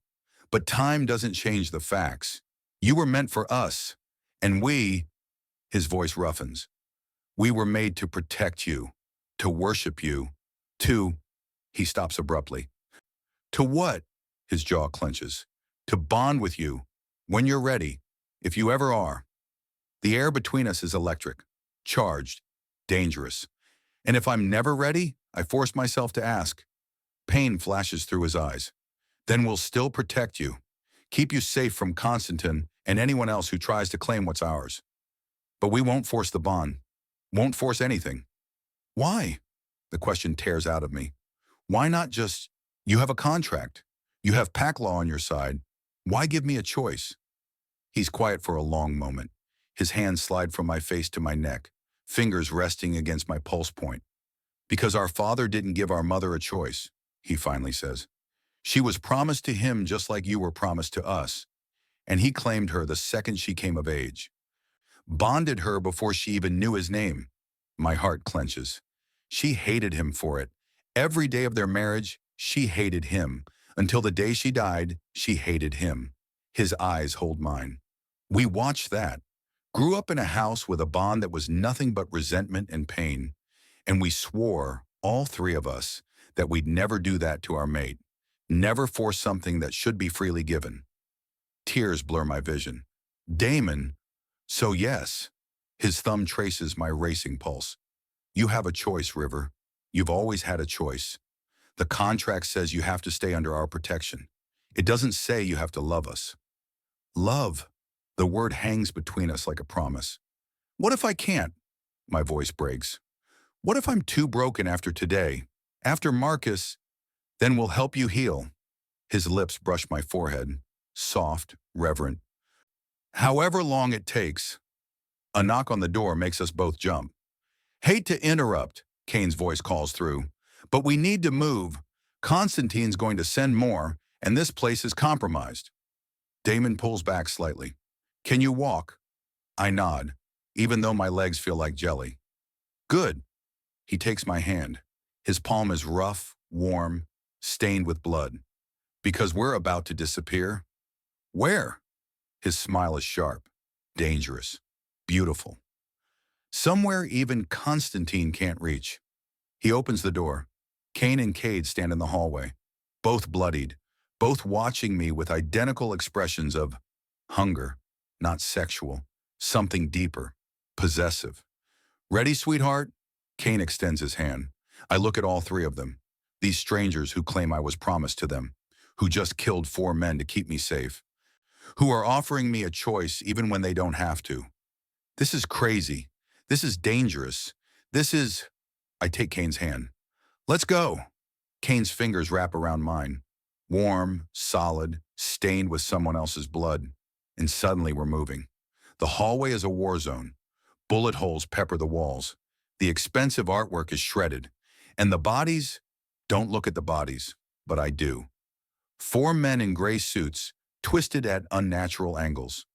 But time doesn't change the facts. You were meant for us. And we, his voice roughens, we were made to protect you, to worship you, he stops abruptly. To what? His jaw clenches. To bond with you, when you're ready, if you ever are. The air between us is electric, charged, dangerous. And if I'm never ready, I force myself to ask. Pain flashes through his eyes. Then we'll still protect you, keep you safe from Constantine and anyone else who tries to claim what's ours. But we won't force the bond, won't force anything. Why? The question tears out of me. Why not just, you have a contract, you have pack law on your side, why give me a choice? He's quiet for a long moment. His hands slide from my face to my neck, fingers resting against my pulse point. Because our father didn't give our mother a choice, he finally says. She was promised to him just like you were promised to us, and he claimed her the second she came of age. Bonded her before she even knew his name. My heart clenches. She hated him for it. Every day of their marriage, she hated him. Until the day she died, she hated him. His eyes hold mine. We watched that. Grew up in a house with a bond that was nothing but resentment and pain. And we swore, all three of us, that we'd never do that to our mate. Never force something that should be freely given. Tears blur my vision. Damon. So yes. His thumb traces my racing pulse. You have a choice, River. You've always had a choice. The contract says you have to stay under our protection. It doesn't say you have to love us. Love. The word hangs between us like a promise. What if I can't? My voice breaks. What if I'm too broken after today? After Marcus? Then we'll help you heal. His lips brush my forehead, soft, reverent. However long it takes. A knock on the door makes us both jump. Hate to interrupt, Cain's voice calls through, but we need to move. Constantine's going to send more, and this place is compromised. Damon pulls back slightly. Can you walk? I nod, even though my legs feel like jelly. Good. He takes my hand. His palm is rough, warm, stained with blood. Because we're about to disappear. Where? His smile is sharp, dangerous, beautiful. Somewhere even Constantine can't reach. He opens the door. Cain and Kade stand in the hallway, both bloodied, both watching me with identical expressions of hunger, not sexual, something deeper, possessive. Ready, sweetheart? Cain extends his hand. I look at all three of them, these strangers who claim I was promised to them, who just killed 4 men to keep me safe, who are offering me a choice even when they don't have to. This is crazy. This is dangerous. This is... I take Cain's hand. Let's go. Cain's fingers wrap around mine. Warm, solid, stained with someone else's blood. And suddenly we're moving. The hallway is a war zone. Bullet holes pepper the walls. The expensive artwork is shredded. And the bodies? Don't look at the bodies, but I do. 4 men in gray suits, twisted at unnatural angles.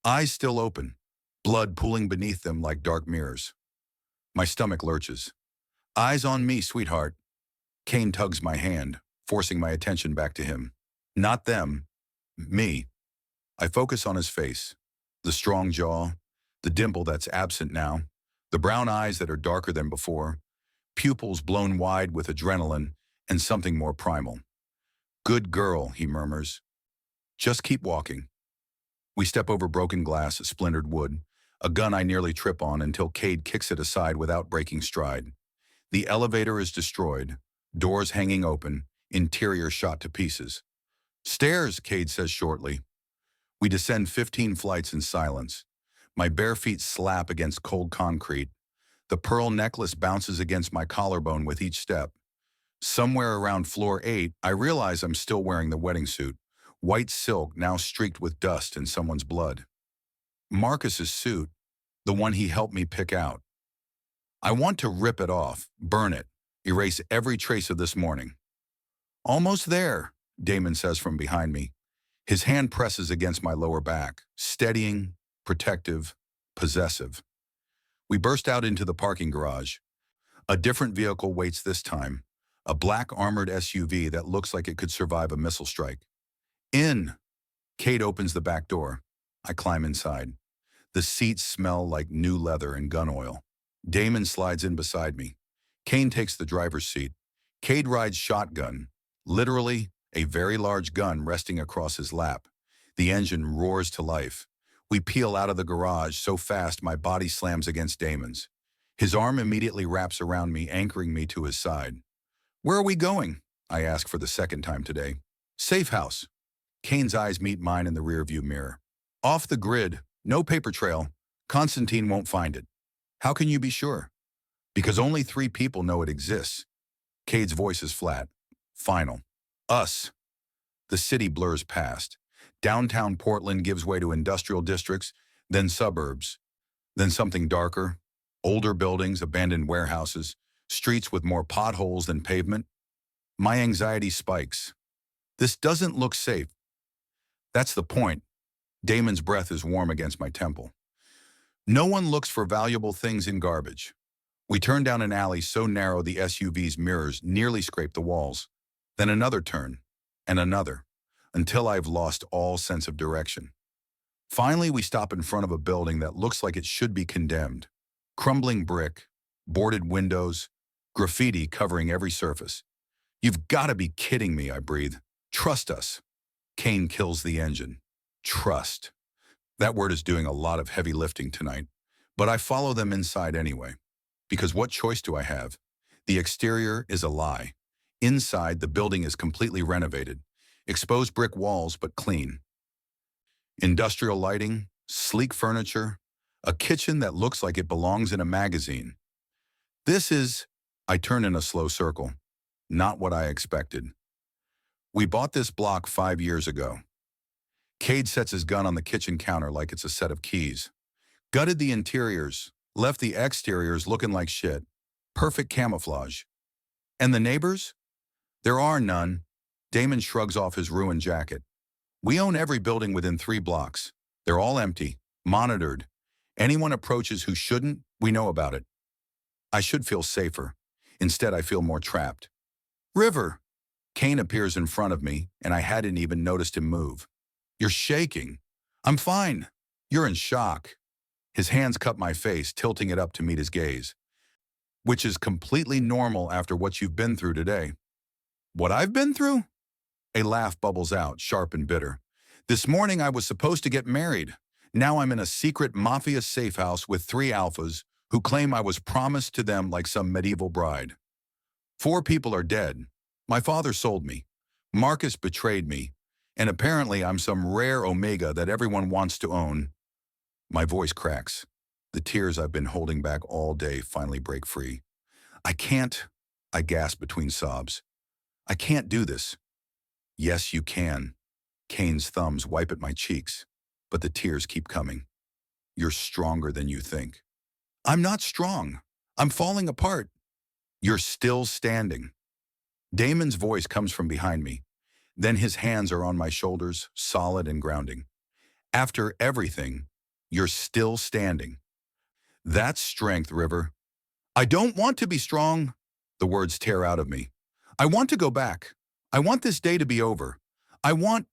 Eyes still open, blood pooling beneath them like dark mirrors. My stomach lurches. Eyes on me, sweetheart. Cain tugs my hand, forcing my attention back to him. Not them. Me. I focus on his face. The strong jaw, the dimple that's absent now, the brown eyes that are darker than before, pupils blown wide with adrenaline and something more primal. Good girl, he murmurs. Just keep walking. We step over broken glass, splintered wood, a gun I nearly trip on until Kade kicks it aside without breaking stride. The elevator is destroyed, doors hanging open, interior shot to pieces. Stairs, Kade says shortly. We descend 15 flights in silence. My bare feet slap against cold concrete. The pearl necklace bounces against my collarbone with each step. Somewhere around floor 8, I realize I'm still wearing the wedding suit, white silk now streaked with dust and someone's blood. Marcus's suit, the one he helped me pick out. I want to rip it off, burn it, erase every trace of this morning. Almost there, Damon says from behind me. His hand presses against my lower back, steadying, protective, possessive. We burst out into the parking garage. A different vehicle waits this time, a black armored SUV that looks like it could survive a missile strike. In! Kade opens the back door. I climb inside. The seats smell like new leather and gun oil. Damon slides in beside me. Cain takes the driver's seat. Kade rides shotgun, literally a very large gun resting across his lap. The engine roars to life. We peel out of the garage so fast my body slams against Damon's. His arm immediately wraps around me, anchoring me to his side. "Where are we going?" I ask for the second time today. "Safe house." Cain's eyes meet mine in the rearview mirror. "Off the grid, no paper trail. Constantine won't find it." "How can you be sure?" "Because only 3 people know it exists." Cade's voice is flat. Final. Us. The city blurs past. Downtown Portland gives way to industrial districts, then suburbs, then something darker, older buildings, abandoned warehouses, streets with more potholes than pavement. My anxiety spikes. This doesn't look safe. That's the point. Damon's breath is warm against my temple. No one looks for valuable things in garbage. We turn down an alley so narrow the SUV's mirrors nearly scrape the walls. Then another turn, and another, until I've lost all sense of direction. Finally, we stop in front of a building that looks like it should be condemned. Crumbling brick, boarded windows, graffiti covering every surface. "You've got to be kidding me," I breathe. "Trust us." Cain kills the engine. Trust. That word is doing a lot of heavy lifting tonight, but I follow them inside anyway. Because what choice do I have? The exterior is a lie. Inside, the building is completely renovated. Exposed brick walls, but clean. Industrial lighting, sleek furniture, a kitchen that looks like it belongs in a magazine. This is, I turn in a slow circle, not what I expected. We bought this block 5 years ago. Kade sets his gun on the kitchen counter like it's a set of keys. Gutted the interiors, left the exteriors looking like shit. Perfect camouflage. And the neighbors? There are none. Damon shrugs off his ruined jacket. We own every building within 3 blocks. They're all empty, monitored. Anyone approaches who shouldn't, we know about it. I should feel safer. Instead, I feel more trapped. "River!" Cain appears in front of me, and I hadn't even noticed him move. "You're shaking." "I'm fine." "You're in shock." His hands cup my face, tilting it up to meet his gaze. "Which is completely normal after what you've been through today." "What I've been through?" A laugh bubbles out, sharp and bitter. "This morning I was supposed to get married. Now I'm in a secret mafia safe house with 3 alphas who claim I was promised to them like some medieval bride. 4 people are dead. My father sold me. Marcus betrayed me. And apparently I'm some rare omega that everyone wants to own." My voice cracks. The tears I've been holding back all day finally break free. "I can't," I gasp between sobs. "I can't do this." "Yes, you can." Cain's thumbs wipe at my cheeks, but the tears keep coming. "You're stronger than you think." "I'm not strong. I'm falling apart." "You're still standing." Damon's voice comes from behind me. Then his hands are on my shoulders, solid and grounding. "After everything, you're still standing." That's strength, River. "I don't want to be strong." The words tear out of me. "I want to go back. I want this day to be over. I want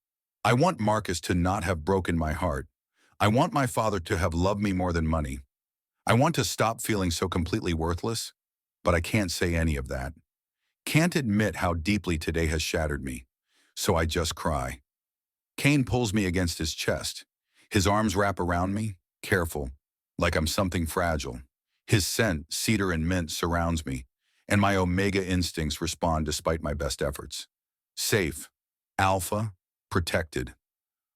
Marcus to not have broken my heart. I want my father to have loved me more than money. I want to stop feeling so completely worthless, but I can't say any of that. Can't admit how deeply today has shattered me, so I just cry." Cain pulls me against his chest. His arms wrap around me, careful, like I'm something fragile. His scent, cedar and mint, surrounds me, and my omega instincts respond despite my best efforts. Safe, alpha, protected.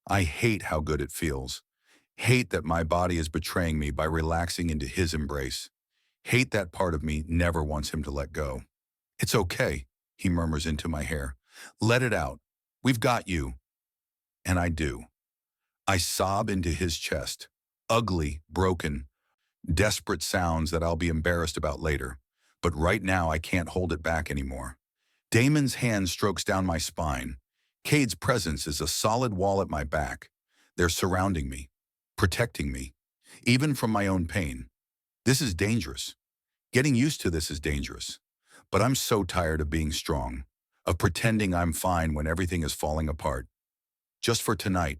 I hate how good it feels. Hate that my body is betraying me by relaxing into his embrace. Hate that part of me never wants him to let go. It's okay, he murmurs into my hair. Let it out. We've got you. And I do. I sob into his chest. Ugly, broken, desperate sounds that I'll be embarrassed about later. But right now I can't hold it back anymore. Damon's hand strokes down my spine. Kade's presence is a solid wall at my back. They're surrounding me, protecting me, even from my own pain. This is dangerous. Getting used to this is dangerous. But I'm so tired of being strong, of pretending I'm fine when everything is falling apart. Just for tonight,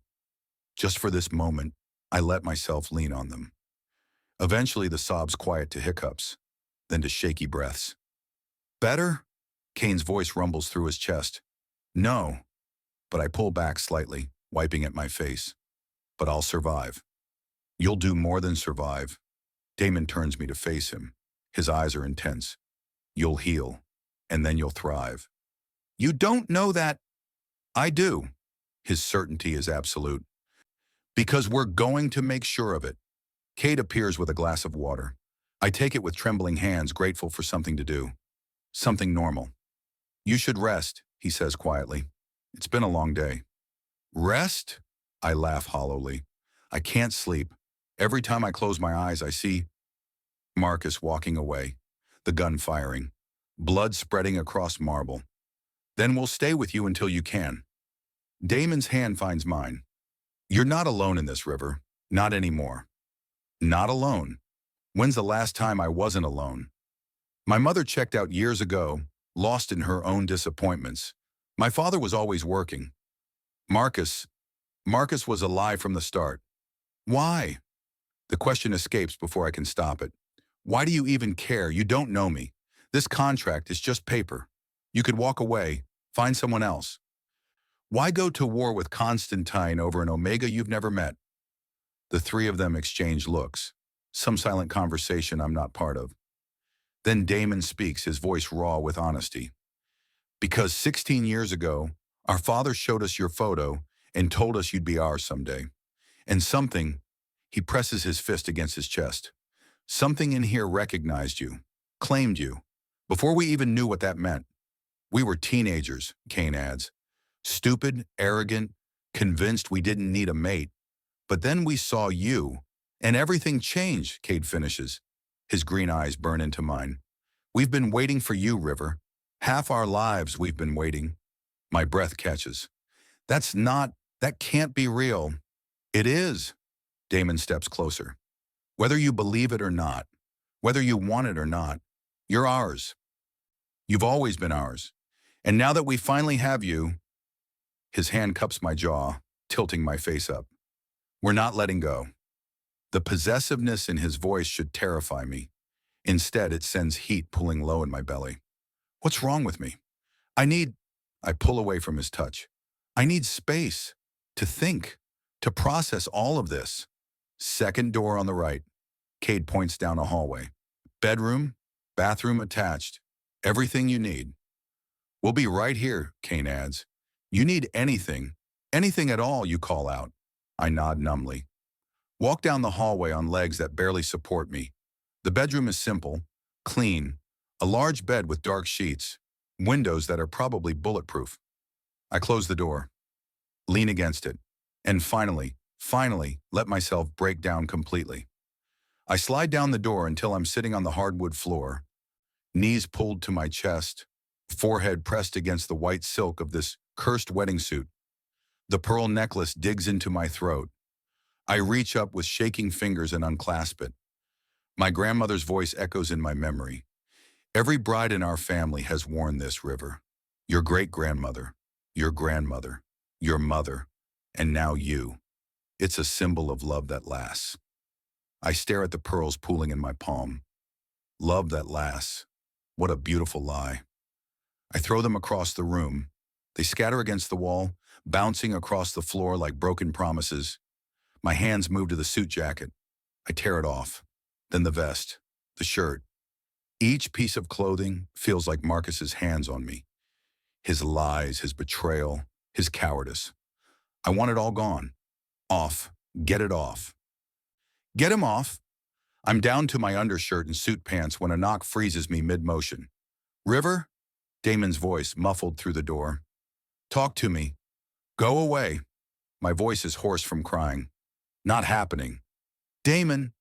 just for this moment, I let myself lean on them. Eventually the sobs quiet to hiccups, then to shaky breaths. Better? Cain's voice rumbles through his chest. No, but I pull back slightly, wiping at my face. But I'll survive. You'll do more than survive. Damon turns me to face him. His eyes are intense. You'll heal, and then you'll thrive. You don't know that. I do. His certainty is absolute. Because we're going to make sure of it. Kade appears with a glass of water. I take it with trembling hands, grateful for something to do. Something normal. You should rest, he says quietly. It's been a long day. Rest? I laugh hollowly. I can't sleep. Every time I close my eyes, I see Marcus walking away, the gun firing, blood spreading across marble. Then we'll stay with you until you can. Damon's hand finds mine. You're not alone in this, River. Not anymore. Not alone. When's the last time I wasn't alone? My mother checked out years ago, lost in her own disappointments. My father was always working. Marcus was alive from the start. Why? The question escapes before I can stop it. Why do you even care? You don't know me. This contract is just paper. You could walk away, find someone else. Why go to war with Constantine over an Omega you've never met? The three of them exchange looks. Some silent conversation I'm not part of. Then Damon speaks, his voice raw with honesty. Because 16 years ago, our father showed us your photo and told us you'd be ours someday. And something, he presses his fist against his chest. Something in here recognized you, claimed you, before we even knew what that meant. We were teenagers, Cain adds. Stupid, arrogant, convinced we didn't need a mate. But then we saw you, and everything changed, Kade finishes. His green eyes burn into mine. We've been waiting for you, River. Half our lives we've been waiting. My breath catches. That can't be real. It is. Damon steps closer. Whether you believe it or not, whether you want it or not, you're ours. You've always been ours. And now that we finally have you, his hand cups my jaw, tilting my face up. We're not letting go. The possessiveness in his voice should terrify me. Instead, it sends heat pulling low in my belly. What's wrong with me? I pull away from his touch. I need space to think, to process all of this. Second door on the right. Kade points down a hallway. Bedroom, bathroom attached. Everything you need. We'll be right here, Cain adds. You need anything at all, you call out. I nod numbly. Walk down the hallway on legs that barely support me. The bedroom is simple, clean, a large bed with dark sheets, windows that are probably bulletproof. I close the door, lean against it, and finally, let myself break down completely. I slide down the door until I'm sitting on the hardwood floor, knees pulled to my chest, forehead pressed against the white silk of this cursed wedding suit. The pearl necklace digs into my throat. I reach up with shaking fingers and unclasp it. My grandmother's voice echoes in my memory. Every bride in our family has worn this, River. Your great-grandmother, your grandmother, your mother, and now you. It's a symbol of love that lasts. I stare at the pearls pooling in my palm. Love that lasts. What a beautiful lie. I throw them across the room. They scatter against the wall, bouncing across the floor like broken promises. My hands move to the suit jacket. I tear it off. Then the vest, the shirt. Each piece of clothing feels like Marcus's hands on me. His lies, his betrayal, his cowardice. I want it all gone. Off. Get it off. Get him off. I'm down to my undershirt and suit pants when a knock freezes me mid-motion. River? Damon's voice muffled through the door. Talk to me. Go away. My voice is hoarse from crying. Not happening. Damon,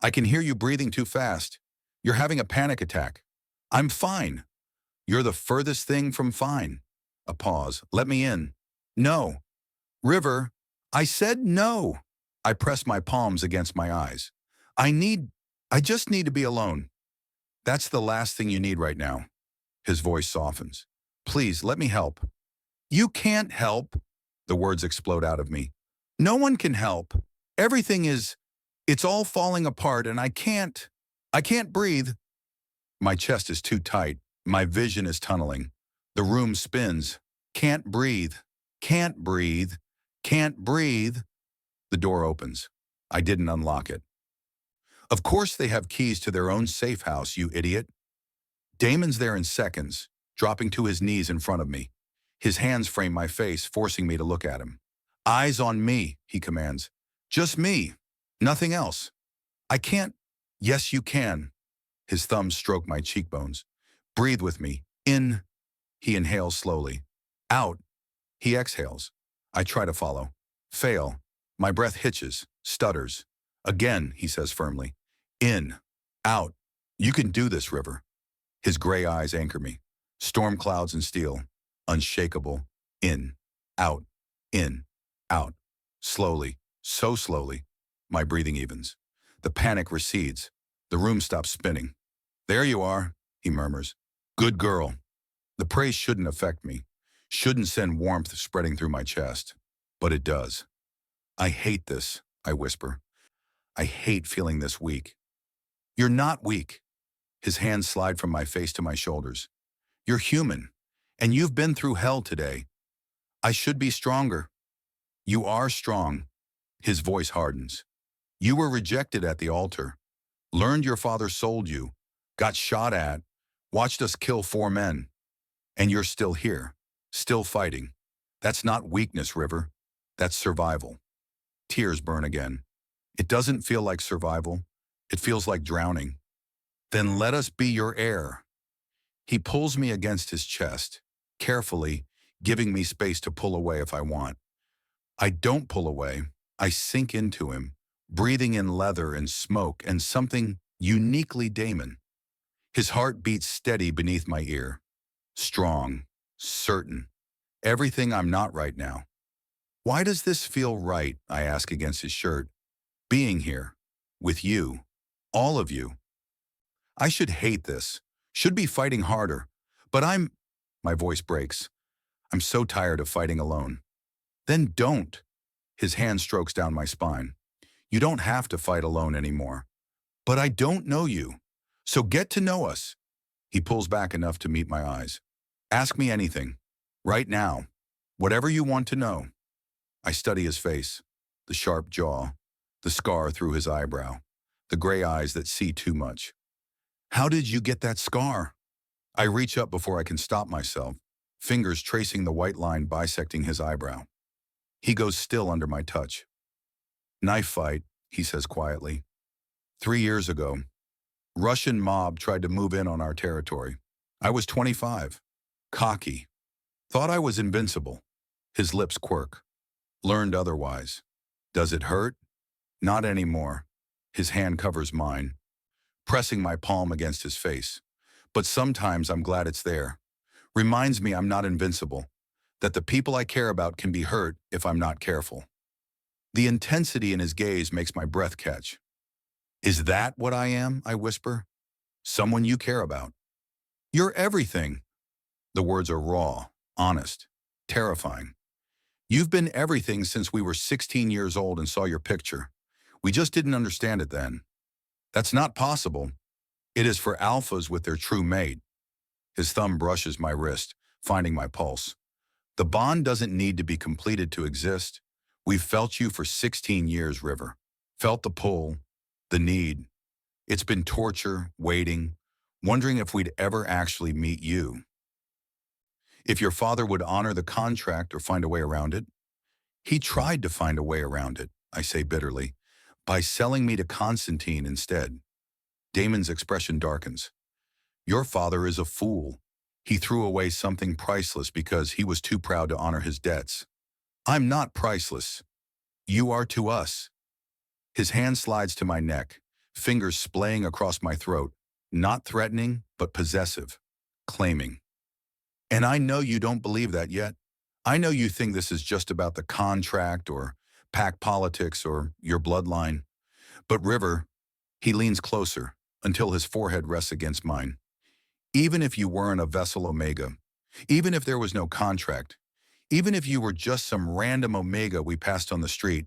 I can hear you breathing too fast. You're having a panic attack. I'm fine. You're the furthest thing from fine. A pause. Let me in. No. River, I said no. I press my palms against my eyes. I just need to be alone. That's the last thing you need right now. His voice softens. Please, let me help. You can't help. The words explode out of me. No one can help. It's all falling apart and I can't breathe. My chest is too tight. My vision is tunneling. The room spins. Can't breathe. Can't breathe. Can't breathe. The door opens. I didn't unlock it. Of course they have keys to their own safe house, you idiot. Damon's there in seconds, dropping to his knees in front of me. His hands frame my face, forcing me to look at him. Eyes on me, he commands. Just me. Nothing else. I can't. Yes, you can. His thumbs stroke my cheekbones. Breathe with me. In. He inhales slowly. Out. He exhales. I try to follow. Fail. My breath hitches, stutters. Again, he says firmly. In. Out. You can do this, River. His gray eyes anchor me. Storm clouds and steel. Unshakable. In. Out. In. Out. Slowly. So slowly. My breathing evens. The panic recedes. The room stops spinning. There you are, he murmurs. Good girl. The praise shouldn't affect me. Shouldn't send warmth spreading through my chest. But it does. I hate this, I whisper. I hate feeling this weak. You're not weak. His hands slide from my face to my shoulders. You're human, and you've been through hell today. I should be stronger. You are strong. His voice hardens. You were rejected at the altar. Learned your father sold you. Got shot at. Watched us kill 4 men. And you're still here. Still fighting. That's not weakness, River. That's survival. Tears burn again. It doesn't feel like survival. It feels like drowning. Then let us be your air. He pulls me against his chest, carefully, giving me space to pull away if I want. I don't pull away. I sink into him, breathing in leather and smoke and something uniquely Damon. His heart beats steady beneath my ear. Strong, certain. Everything I'm not right now. Why does this feel right, I ask against his shirt. Being here, with you, all of you. I should hate this, should be fighting harder, but my voice breaks. I'm so tired of fighting alone. Then don't. His hand strokes down my spine. You don't have to fight alone anymore. But I don't know you, so get to know us. He pulls back enough to meet my eyes. Ask me anything, right now, whatever you want to know. I study his face, the sharp jaw, the scar through his eyebrow, the gray eyes that see too much. How did you get that scar? I reach up before I can stop myself, fingers tracing the white line bisecting his eyebrow. He goes still under my touch. Knife fight, he says quietly. 3 years ago, Russian mob tried to move in on our territory. I was 25, cocky, thought I was invincible. His lips quirk. Learned otherwise. Does it hurt? Not anymore. His hand covers mine, pressing my palm against his face. But sometimes I'm glad it's there. Reminds me I'm not invincible, that the people I care about can be hurt if I'm not careful. The intensity in his gaze makes my breath catch. Is that what I am? I whisper. Someone you care about. You're everything. The words are raw, honest, terrifying. You've been everything since we were 16 years old and saw your picture. We just didn't understand it then. That's not possible. It is for alphas with their true mate. His thumb brushes my wrist, finding my pulse. The bond doesn't need to be completed to exist. We've felt you for 16 years, River. Felt the pull, the need. It's been torture, waiting, wondering if we'd ever actually meet you. If your father would honor the contract or find a way around it. He tried to find a way around it, I say bitterly. By selling me to Constantine instead. Damon's expression darkens. Your father is a fool. He threw away something priceless because he was too proud to honor his debts. I'm not priceless. You are to us. His hand slides to my neck, fingers splaying across my throat, not threatening, but possessive, claiming. And I know you don't believe that yet. I know you think this is just about the contract or pack politics or your bloodline. But River, he leans closer until his forehead rests against mine. Even if you weren't a vessel Omega, even if there was no contract, even if you were just some random Omega we passed on the street,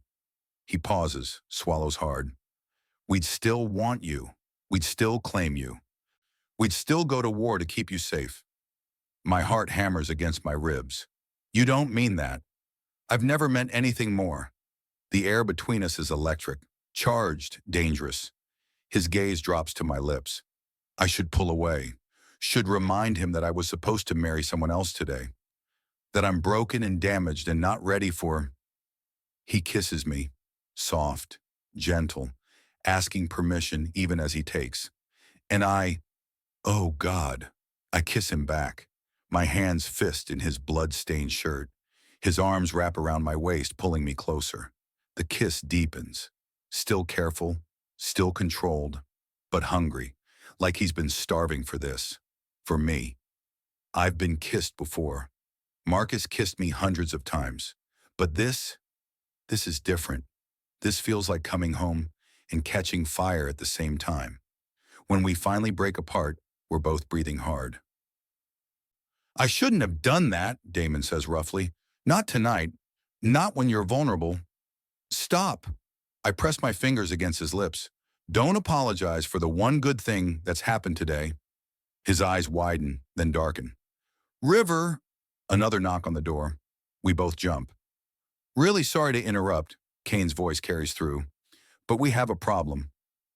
he pauses, swallows hard. We'd still want you. We'd still claim you. We'd still go to war to keep you safe. My heart hammers against my ribs. You don't mean that. I've never meant anything more. The air between us is electric, charged, dangerous. His gaze drops to my lips. I should pull away, should remind him that I was supposed to marry someone else today, that I'm broken and damaged and not ready for. He kisses me, soft, gentle, asking permission even as he takes. And oh God, I kiss him back, my hands fist in his blood-stained shirt. His arms wrap around my waist, pulling me closer. The kiss deepens, still careful, still controlled, but hungry, like he's been starving for this, for me. I've been kissed before. Marcus kissed me hundreds of times, but this is different. This feels like coming home and catching fire at the same time. When we finally break apart, we're both breathing hard. I shouldn't have done that, Damon says roughly. Not tonight. Not when you're vulnerable. Stop. I press my fingers against his lips. Don't apologize for the one good thing that's happened today. His eyes widen, then darken. River. Another knock on the door. We both jump. Really sorry to interrupt, Cain's voice carries through. But we have a problem.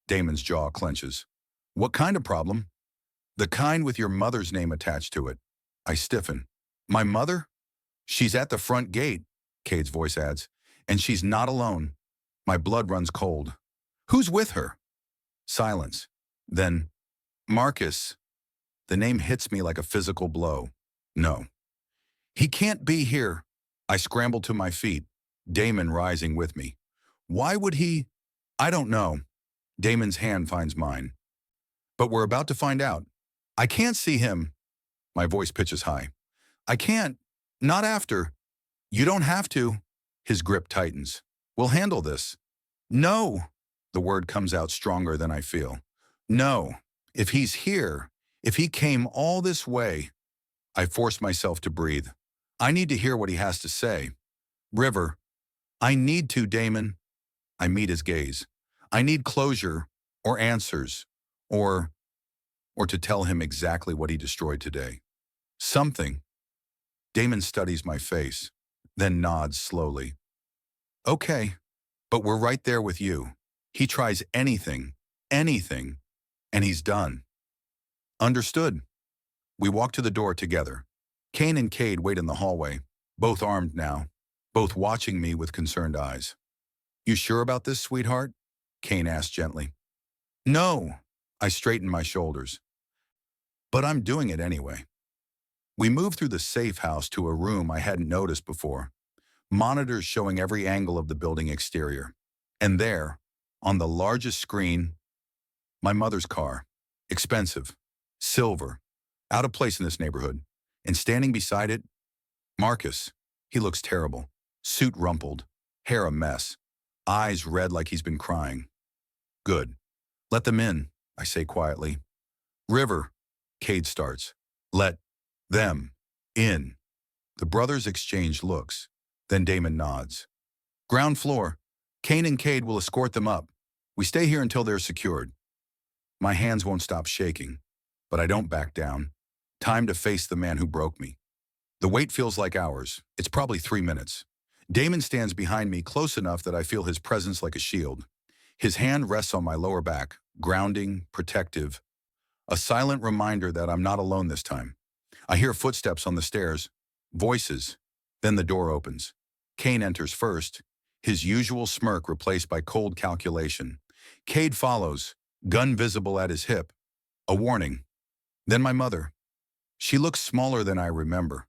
Damon's jaw clenches. What kind of problem? The kind with your mother's name attached to it. I stiffen. My mother? She's at the front gate, Kade's voice adds. And she's not alone. My blood runs cold. Who's with her? Silence. Then, Marcus. The name hits me like a physical blow. No. He can't be here. I scramble to my feet, Damon rising with me. Why would he? I don't know. Damon's hand finds mine. But we're about to find out. I can't see him. My voice pitches high. I can't. Not after. You don't have to. His grip tightens. We'll handle this. No. The word comes out stronger than I feel. No. If he's here, if he came all this way, I force myself to breathe. I need to hear what he has to say. River. I need to, Damon. I meet his gaze. I need closure, or answers, or to tell him exactly what he destroyed today. Something. Damon studies my face, then nods slowly. Okay, but we're right there with you. He tries anything, and he's done. Understood. We walk to the door together. Cain and Kade wait in the hallway, both armed now, both watching me with concerned eyes. You sure about this, sweetheart? Cain asked gently. No. I straighten my shoulders. But I'm doing it anyway. We move through the safe house to a room I hadn't noticed before. Monitors showing every angle of the building exterior. And there, on the largest screen, my mother's car. Expensive. Silver. Out of place in this neighborhood. And standing beside it, Marcus. He looks terrible. Suit rumpled. Hair a mess. Eyes red like he's been crying. Good. Let them in, I say quietly. River. Kade starts. Let them in. The brothers exchange looks. Then Damon nods. Ground floor. Cain and Kade will escort them up. We stay here until they're secured. My hands won't stop shaking, but I don't back down. Time to face the man who broke me. The wait feels like hours. It's probably 3 minutes. Damon stands behind me close enough that I feel his presence like a shield. His hand rests on my lower back, grounding, protective. A silent reminder that I'm not alone this time. I hear footsteps on the stairs, voices. Then the door opens. Cain enters first, his usual smirk replaced by cold calculation. Kade follows, gun visible at his hip. A warning. Then my mother. She looks smaller than I remember.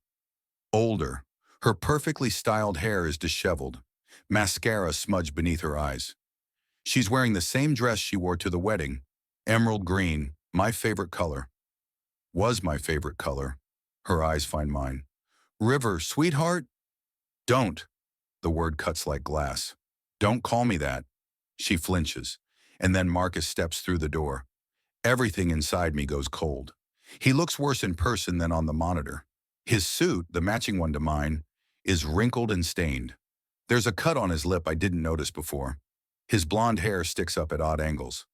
Older. Her perfectly styled hair is disheveled. Mascara smudged beneath her eyes. She's wearing the same dress she wore to the wedding. Emerald green, my favorite color. Was my favorite color. Her eyes find mine. River, sweetheart? Don't. The word cuts like glass. Don't call me that. She flinches, and then Marcus steps through the door. Everything inside me goes cold. He looks worse in person than on the monitor. His suit, the matching one to mine, is wrinkled and stained. There's a cut on his lip I didn't notice before. His blonde hair sticks up at odd angles.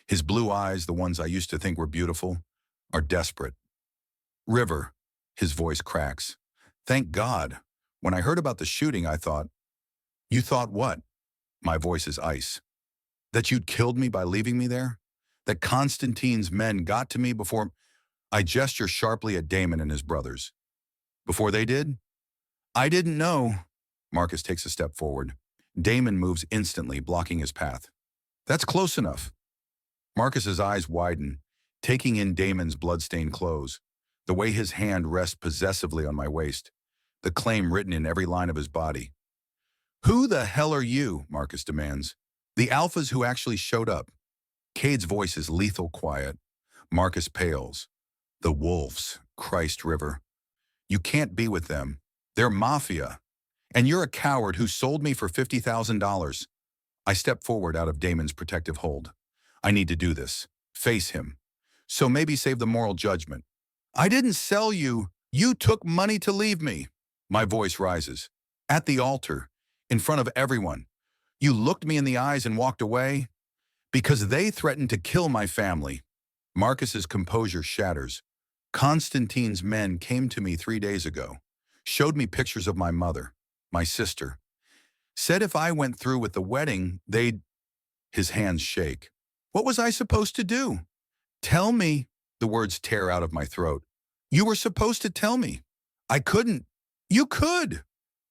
His blue eyes, the ones I used to think were beautiful, are desperate. River, his voice cracks. Thank God. When I heard about the shooting, I thought, you thought what? My voice is ice. That you'd killed me by leaving me there? That Constantine's men got to me before... I gesture sharply at Damon and his brothers. Before they did? I didn't know. Marcus takes a step forward. Damon moves instantly, blocking his path. That's close enough. Marcus's eyes widen, taking in Damon's blood-stained clothes, the way his hand rests possessively on my waist, the claim written in every line of his body. Who the hell are you? Marcus demands. The Alphas who actually showed up. Cade's voice is lethal quiet. Marcus pales. The Wolves, Christ River. You can't be with them. They're Mafia. And you're a coward who sold me for $50,000. I step forward out of Damon's protective hold. I need to do this. Face him. So maybe save the moral judgment. I didn't sell you. You took money to leave me. My voice rises. At the altar, in front of everyone. You looked me in the eyes and walked away because they threatened to kill my family. Marcus's composure shatters. Constantine's men came to me 3 days ago, showed me pictures of my mother, my sister, said if I went through with the wedding, they'd... His hands shake. What was I supposed to do? Tell me. The words tear out of my throat. You were supposed to tell me. I couldn't. You could.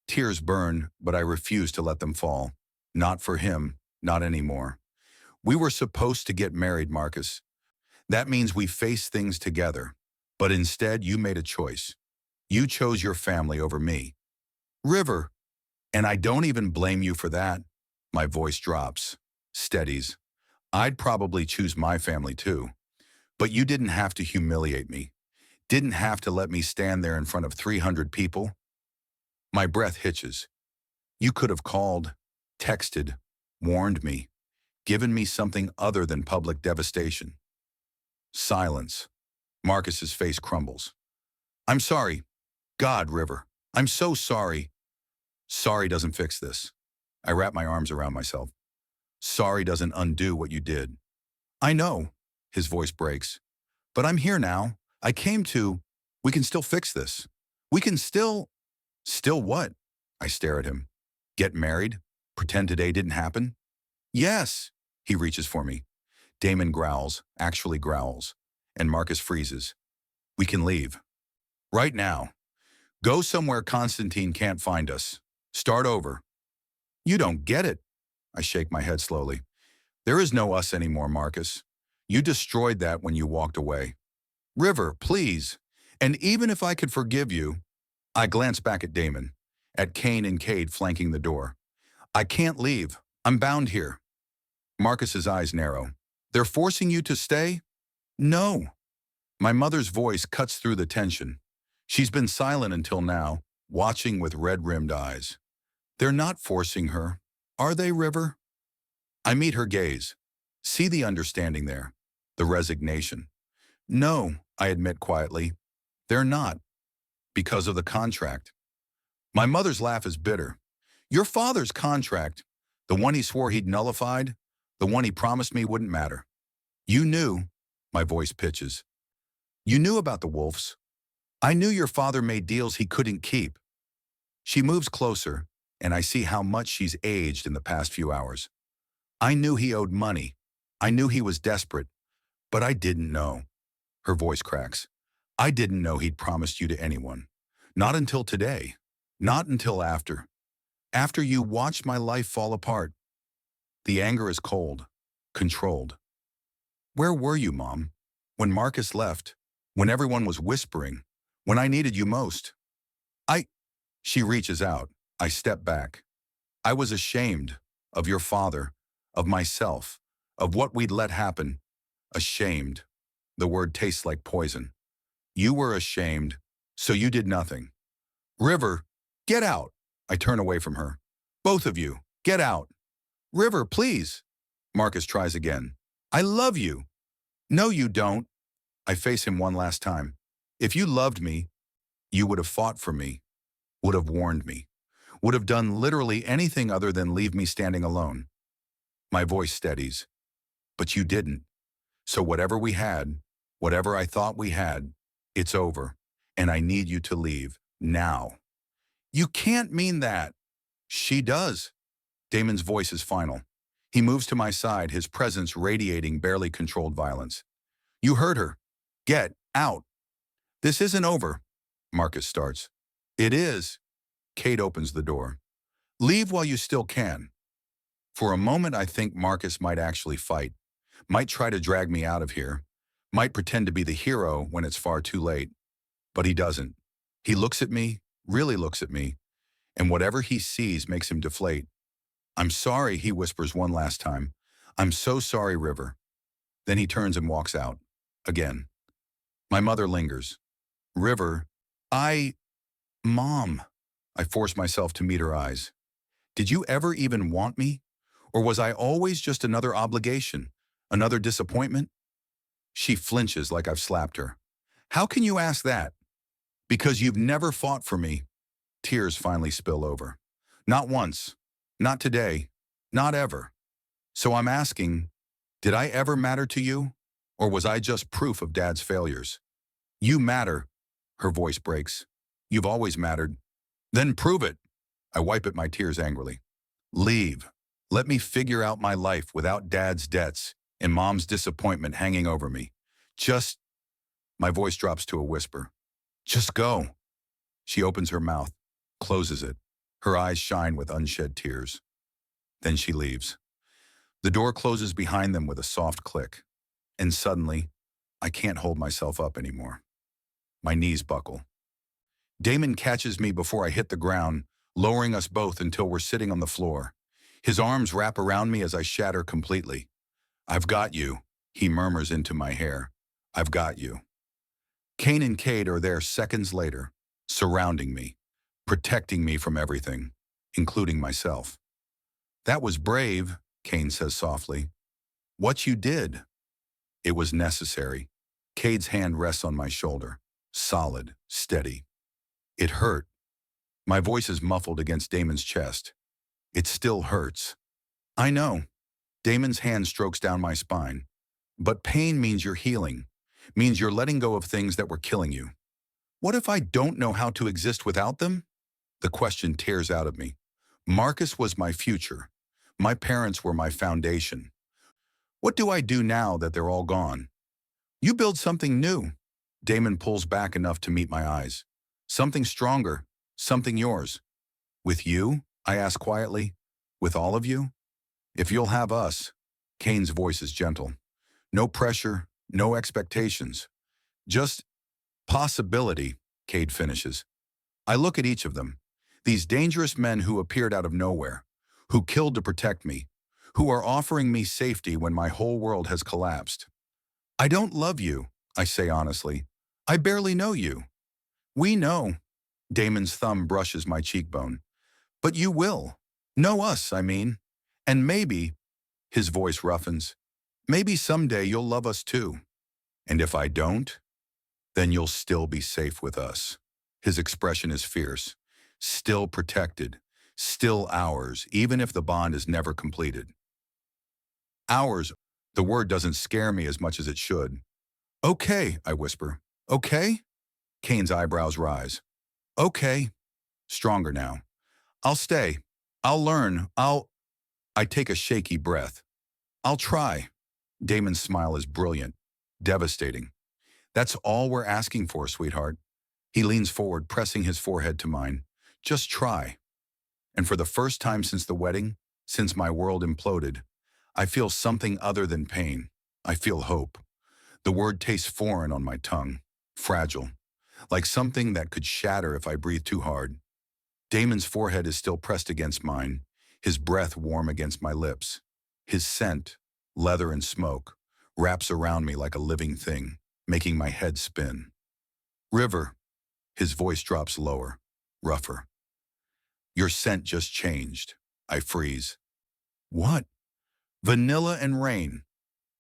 Tears burn, but I refuse to let them fall. Not for him, not anymore. We were supposed to get married, Marcus. That means we face things together. But instead, you made a choice. You chose your family over me. River. And I don't even blame you for that. My voice drops, steadies. I'd probably choose my family too. But you didn't have to humiliate me. Didn't have to let me stand there in front of 300 people. My breath hitches. You could have called, texted, warned me, given me something other than public devastation. Silence. Marcus's face crumbles. I'm sorry. God, River. I'm so sorry. Sorry doesn't fix this. I wrap my arms around myself. Sorry doesn't undo what you did. I know. His voice breaks. But I'm here now. I came to... We can still fix this. We can still... Still what? I stare at him. Get married? Pretend today didn't happen? Yes. He reaches for me. Damon growls, actually growls, and Marcus freezes. We can leave. Right now. Go somewhere Constantine can't find us. Start over. You don't get it. I shake my head slowly. There is no us anymore, Marcus. You destroyed that when you walked away. River, please. And even if I could forgive you, I glance back at Damon, at Cain and Kade flanking the door. I can't leave. I'm bound here. Marcus's eyes narrow. They're forcing you to stay? No. My mother's voice cuts through the tension. She's been silent until now, watching with red-rimmed eyes. They're not forcing her. Are they, River? I meet her gaze. See the understanding there, the resignation. No, I admit quietly. They're not. Because of the contract. My mother's laugh is bitter. Your father's contract, the one he swore he'd nullified, the one he promised me wouldn't matter. You knew, my voice pitches. You knew about the Wolves. I knew your father made deals he couldn't keep. She moves closer, and I see how much she's aged in the past few hours. I knew he owed money. I knew he was desperate, but I didn't know. Her voice cracks. I didn't know he'd promised you to anyone. Not until today. Not until after. After you watched my life fall apart. The anger is cold, controlled. Where were you, Mom? When Marcus left? When everyone was whispering? When I needed you most? I... She reaches out. I step back. I was ashamed of your father, of myself, of what we'd let happen. Ashamed. The word tastes like poison. You were ashamed, so you did nothing. River, get out. I turn away from her. Both of you, get out. River, please. Marcus tries again. I love you. No, you don't. I face him one last time. If you loved me, you would have fought for me, would have warned me, would have done literally anything other than leave me standing alone. My voice steadies. But you didn't. So whatever we had, whatever I thought we had, it's over. And I need you to leave. Now. You can't mean that. She does. Damon's voice is final. He moves to my side, his presence radiating barely controlled violence. You heard her. Get out. This isn't over. Marcus starts. It is. Kade opens the door. Leave while you still can. For a moment, I think Marcus might actually fight, might try to drag me out of here, might pretend to be the hero when it's far too late. But he doesn't. He looks at me, really looks at me, and whatever he sees makes him deflate. I'm sorry, he whispers one last time. I'm so sorry, River. Then he turns and walks out. Again. My mother lingers. River, Mom. I force myself to meet her eyes. Did you ever even want me? Or was I always just another obligation? Another disappointment? She flinches like I've slapped her. How can you ask that? Because you've never fought for me. Tears finally spill over. Not once. Not today. Not ever. So I'm asking, did I ever matter to you? Or was I just proof of Dad's failures? You matter. Her voice breaks. You've always mattered. Then prove it. I wipe at my tears angrily. Leave. Let me figure out my life without Dad's debts and Mom's disappointment hanging over me. Just... My voice drops to a whisper. Just go. She opens her mouth, closes it. Her eyes shine with unshed tears. Then she leaves. The door closes behind them with a soft click. And suddenly, I can't hold myself up anymore. My knees buckle. Damon catches me before I hit the ground, lowering us both until we're sitting on the floor. His arms wrap around me as I shatter completely. I've got you, he murmurs into my hair. I've got you. Cain and Kade are there seconds later, surrounding me, protecting me from everything, including myself. That was brave, Cain says softly. What you did. It was necessary. Cade's hand rests on my shoulder, solid, steady. It hurt. My voice is muffled against Damon's chest. It still hurts. I know. Damon's hand strokes down my spine. But pain means you're healing, means you're letting go of things that were killing you. What if I don't know how to exist without them? The question tears out of me. Marcus was my future. My parents were my foundation. What do I do now that they're all gone? You build something new. Damon pulls back enough to meet my eyes. Something stronger, something yours. With you? I ask quietly. With all of you? If you'll have us. Cain's voice is gentle. No pressure, no expectations. Just possibility, Kade finishes. I look at each of them. These dangerous men who appeared out of nowhere, who killed to protect me, who are offering me safety when my whole world has collapsed. I don't love you, I say honestly. I barely know you. We know. Damon's thumb brushes my cheekbone. But you will. Know us, I mean. And maybe, his voice roughens, maybe someday you'll love us too. And if I don't, then you'll still be safe with us. His expression is fierce. Still protected. Still ours, even if the bond is never completed. Ours, the word doesn't scare me as much as it should. Okay, I whisper. Okay? Cain's eyebrows rise. Okay. Stronger now. I'll stay. I'll learn. I take a shaky breath. I'll try. Damon's smile is brilliant, devastating. That's all we're asking for, sweetheart. He leans forward, pressing his forehead to mine. Just try. And for the first time since the wedding, since my world imploded, I feel something other than pain. I feel hope. The word tastes foreign on my tongue, fragile, like something that could shatter if I breathe too hard. Damon's forehead is still pressed against mine, his breath warm against my lips. His scent, leather and smoke, wraps around me like a living thing, making my head spin. River, his voice drops lower, rougher. Your scent just changed. I freeze. What? Vanilla and rain.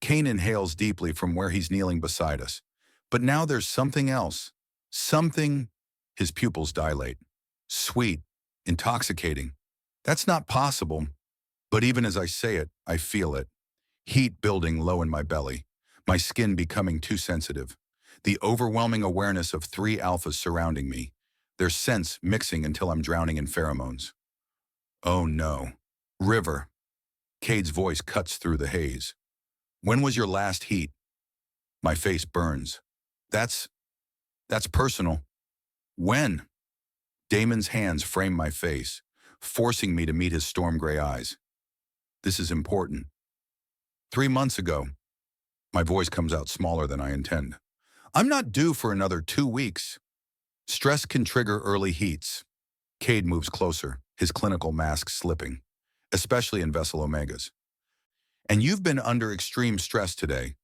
Cain inhales deeply from where he's kneeling beside us. But now there's something else. Something, his pupils dilate. Sweet, intoxicating. That's not possible. But even as I say it, I feel it. Heat building low in my belly. My skin becoming too sensitive. The overwhelming awareness of 3 alphas surrounding me. Their scents mixing until I'm drowning in pheromones. Oh no. River. Cade's voice cuts through the haze. When was your last heat? My face burns. That's personal. When? Damon's hands frame my face, forcing me to meet his storm gray eyes. This is important. 3 months ago. My voice comes out smaller than I intend. I'm not due for another 2 weeks. Stress can trigger early heats. Kade moves closer, his clinical mask slipping, especially in Vessel Omegas. And you've been under extreme stress today.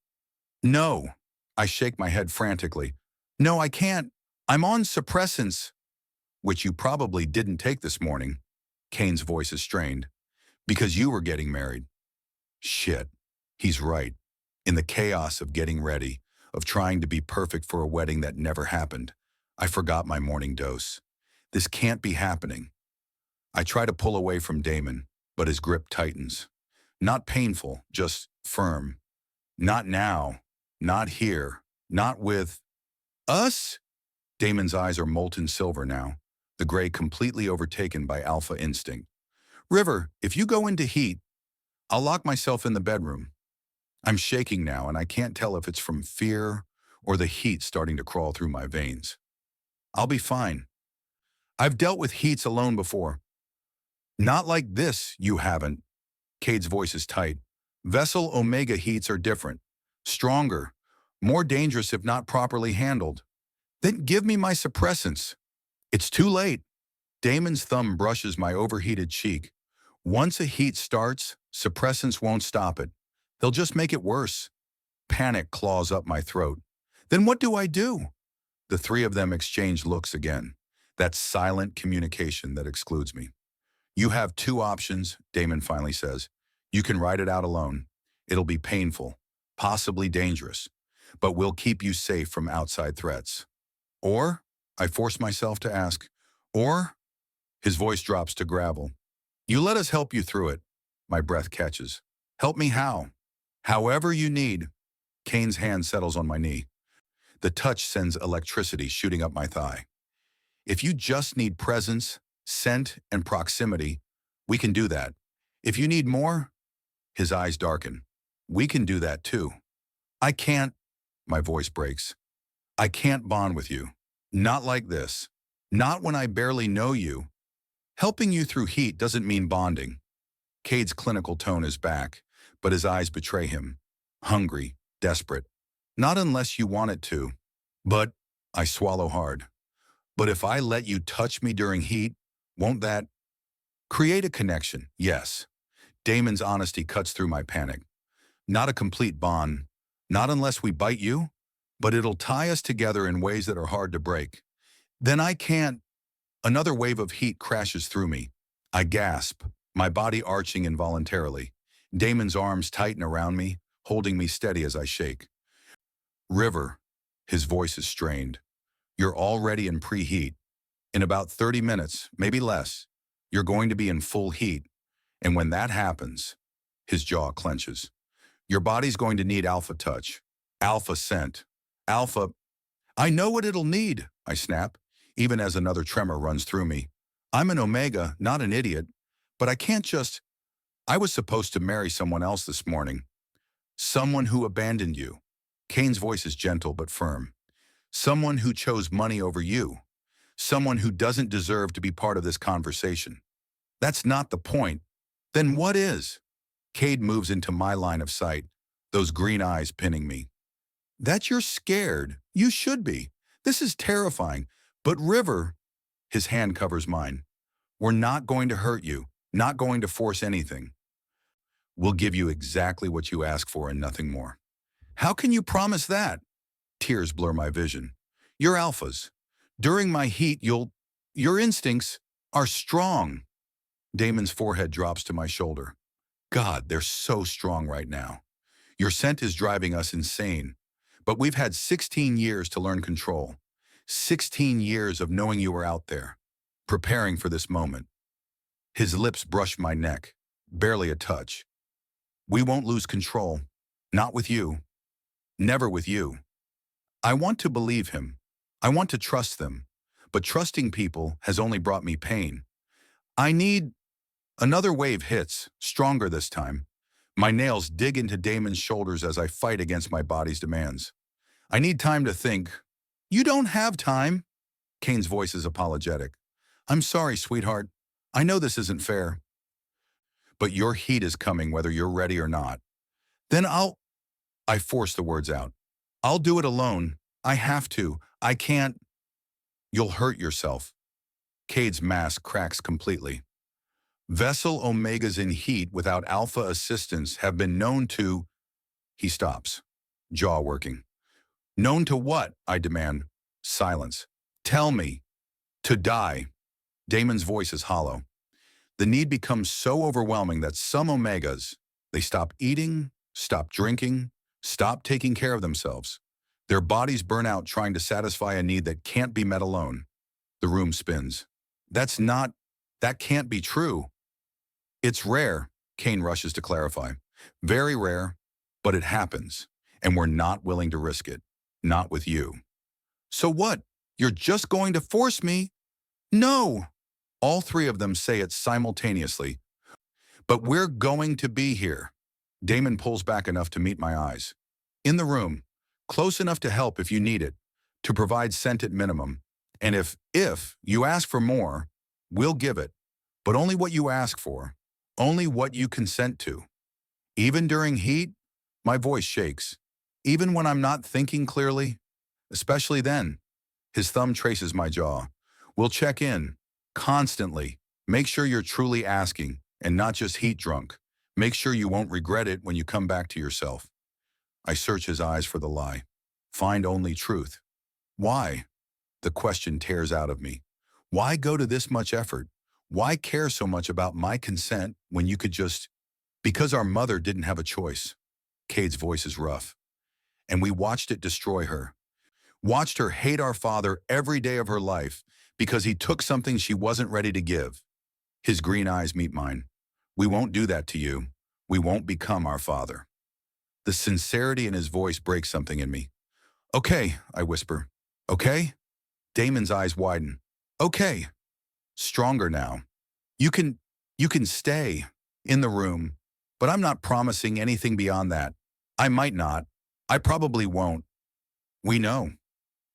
No. I shake my head frantically. No, I can't. I'm on suppressants. Which you probably didn't take this morning. Cain's voice is strained. Because you were getting married. Shit. He's right. In the chaos of getting ready, of trying to be perfect for a wedding that never happened, I forgot my morning dose. This can't be happening. I try to pull away from Damon, but his grip tightens. Not painful, just firm. Not now. Not here. Not with us? Damon's eyes are molten silver now, the gray completely overtaken by alpha instinct. River, if you go into heat, I'll lock myself in the bedroom. I'm shaking now, and I can't tell if it's from fear or the heat starting to crawl through my veins. I'll be fine. I've dealt with heats alone before. Not like this, you haven't. Cade's voice is tight. Vessel Omega heats are different. Stronger. More dangerous if not properly handled. Then give me my suppressants. It's too late. Damon's thumb brushes my overheated cheek. Once a heat starts, suppressants won't stop it. They'll just make it worse. Panic claws up my throat. Then what do I do? The 3 of them exchange looks again. That silent communication that excludes me. You have 2 options, Damon finally says. You can ride it out alone. It'll be painful, possibly dangerous, but we'll keep you safe from outside threats. Or, I force myself to ask, or? His voice drops to gravel. You let us help you through it. My breath catches. Help me how? However you need. Cain's hand settles on my knee. The touch sends electricity shooting up my thigh. If you just need presence, scent, and proximity, we can do that. If you need more, his eyes darken. We can do that too. I can't, my voice breaks. I can't bond with you. Not like this. Not when I barely know you. Helping you through heat doesn't mean bonding. Cade's clinical tone is back, but his eyes betray him. Hungry, desperate. Not unless you want it to. But, I swallow hard. But if I let you touch me during heat, won't that create a connection? Yes. Damon's honesty cuts through my panic. Not a complete bond. Not unless we bite you, but it'll tie us together in ways that are hard to break. Then I can't. Another wave of heat crashes through me. I gasp, my body arching involuntarily. Damon's arms tighten around me, holding me steady as I shake. River, his voice is strained. You're already in preheat. In about 30 minutes, maybe less, you're going to be in full heat. And when that happens, his jaw clenches. Your body's going to need alpha touch, alpha scent, alpha. I know what it'll need, I snap, even as another tremor runs through me. I'm an Omega, not an idiot, but I can't just. I was supposed to marry someone else this morning. Someone who abandoned you. Cain's voice is gentle but firm. Someone who chose money over you. Someone who doesn't deserve to be part of this conversation. That's not the point. Then what is? Kade moves into my line of sight, those green eyes pinning me. That you're scared. You should be. This is terrifying. But River, his hand covers mine. We're not going to hurt you, not going to force anything. We'll give you exactly what you ask for and nothing more. How can you promise that? Tears blur my vision. You're alphas. During my heat, your instincts are strong. Damon's forehead drops to my shoulder. God, they're so strong right now. Your scent is driving us insane. But we've had 16 years to learn control. 16 years of knowing you were out there, preparing for this moment. His lips brush my neck, barely a touch. We won't lose control. Not with you. Never with you. I want to believe him. I want to trust them. But trusting people has only brought me pain. I need... Another wave hits, stronger this time. My nails dig into Damon's shoulders as I fight against my body's demands. I need time to think. You don't have time. Cain's voice is apologetic. I'm sorry, sweetheart. I know this isn't fair. But your heat is coming whether you're ready or not. Then I force the words out. I'll do it alone. I have to. I can't. You'll hurt yourself. Cade's mask cracks completely. Vessel Omegas in heat without alpha assistance have been known to... He stops, jaw working. Known to what? I demand. Silence. Tell me. To die. Damon's voice is hollow. The need becomes so overwhelming that some Omegas, they stop eating, stop drinking, stop taking care of themselves. Their bodies burn out trying to satisfy a need that can't be met alone. The room spins. That can't be true. It's rare, Cain rushes to clarify. Very rare, but it happens, and we're not willing to risk it. Not with you. So what? You're just going to force me? No! All three of them say it simultaneously. But we're going to be here. Damon pulls back enough to meet my eyes. In the room, close enough to help if you need it, to provide scent at minimum. And if you ask for more, we'll give it. But only what you ask for. Only what you consent to. Even during heat, my voice shakes. Even when I'm not thinking clearly, especially then. His thumb traces my jaw. We'll check in, constantly. Make sure you're truly asking, and not just heat drunk. Make sure you won't regret it when you come back to yourself. I search his eyes for the lie. Find only truth. Why? The question tears out of me. Why go to this much effort? Why care so much about my consent when you could just... Because our mother didn't have a choice. Cade's voice is rough. And we watched it destroy her. Watched her hate our father every day of her life because he took something she wasn't ready to give. His green eyes meet mine. We won't do that to you. We won't become our father. The sincerity in his voice breaks something in me. Okay, I whisper. Okay? Damon's eyes widen. Okay. Stronger now. You can stay in the room, but I'm not promising anything beyond that. I might not. I probably won't. We know.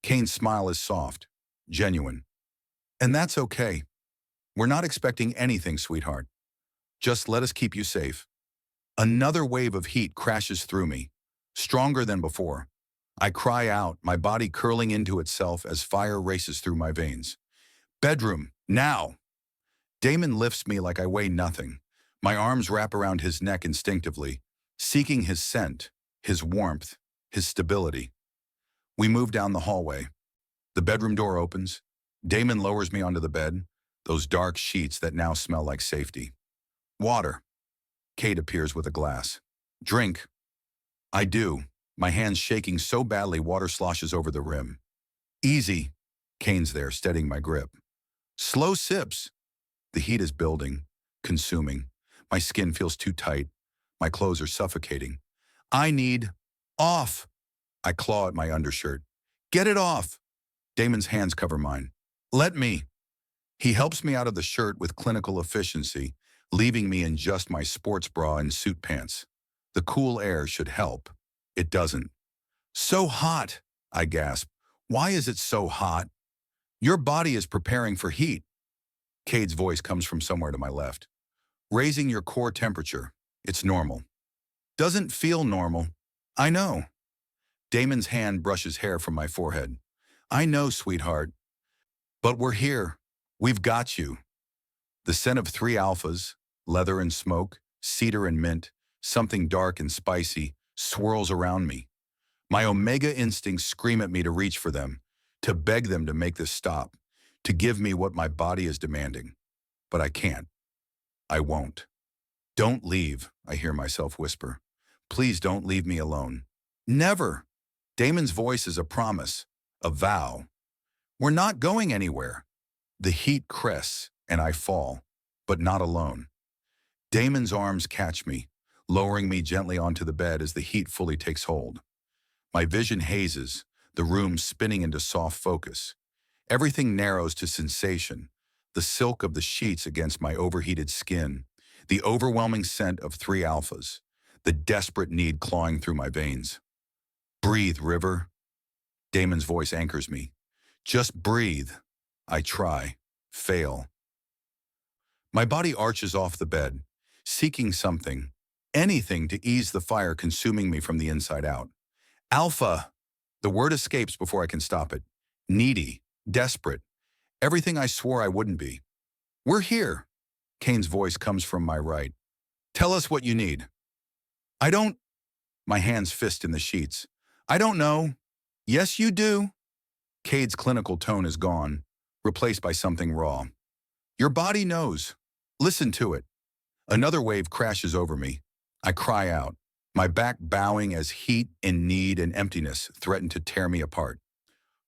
Cain's smile is soft, genuine. And that's okay. We're not expecting anything, sweetheart. Just let us keep you safe. Another wave of heat crashes through me, stronger than before. I cry out, my body curling into itself as fire races through my veins. Bedroom, now! Damon lifts me like I weigh nothing. My arms wrap around his neck instinctively, seeking his scent, his warmth, his stability. We move down the hallway. The bedroom door opens. Damon lowers me onto the bed, those dark sheets that now smell like safety. Water. Kade appears with a glass. Drink. I do, my hands shaking so badly water sloshes over the rim. Easy. Cain's there, steadying my grip. Slow sips. The heat is building, consuming. My skin feels too tight. My clothes are suffocating. I need... Off! I claw at my undershirt. Get it off! Damon's hands cover mine. Let me. He helps me out of the shirt with clinical efficiency, leaving me in just my sports bra and suit pants. The cool air should help. It doesn't. So hot, I gasp. Why is it so hot? Your body is preparing for heat. Cade's voice comes from somewhere to my left. Raising your core temperature. It's normal. Doesn't feel normal. I know. Damon's hand brushes hair from my forehead. I know, sweetheart. But we're here. We've got you. The scent of 3 alphas, leather and smoke, cedar and mint, something dark and spicy, swirls around me. My omega instincts scream at me to reach for them, to beg them to make this stop, to give me what my body is demanding. But I can't. I won't. Don't leave, I hear myself whisper. Please don't leave me alone. Never. Damon's voice is a promise, a vow. We're not going anywhere. The heat crests, and I fall, but not alone. Damon's arms catch me, lowering me gently onto the bed as the heat fully takes hold. My vision hazes, the room spinning into soft focus. Everything narrows to sensation, the silk of the sheets against my overheated skin, the overwhelming scent of 3 alphas, the desperate need clawing through my veins. Breathe, River. Damon's voice anchors me. Just breathe. I try, fail. My body arches off the bed, seeking something, anything to ease the fire consuming me from the inside out. Alpha! The word escapes before I can stop it. Needy, desperate, everything I swore I wouldn't be. We're here. Cain's voice comes from my right. Tell us what you need. I don't. My hands fist in the sheets. I don't know. Yes, you do. Cade's clinical tone is gone, replaced by something raw. Your body knows. Listen to it. Another wave crashes over me. I cry out, my back bowing as heat and need and emptiness threaten to tear me apart.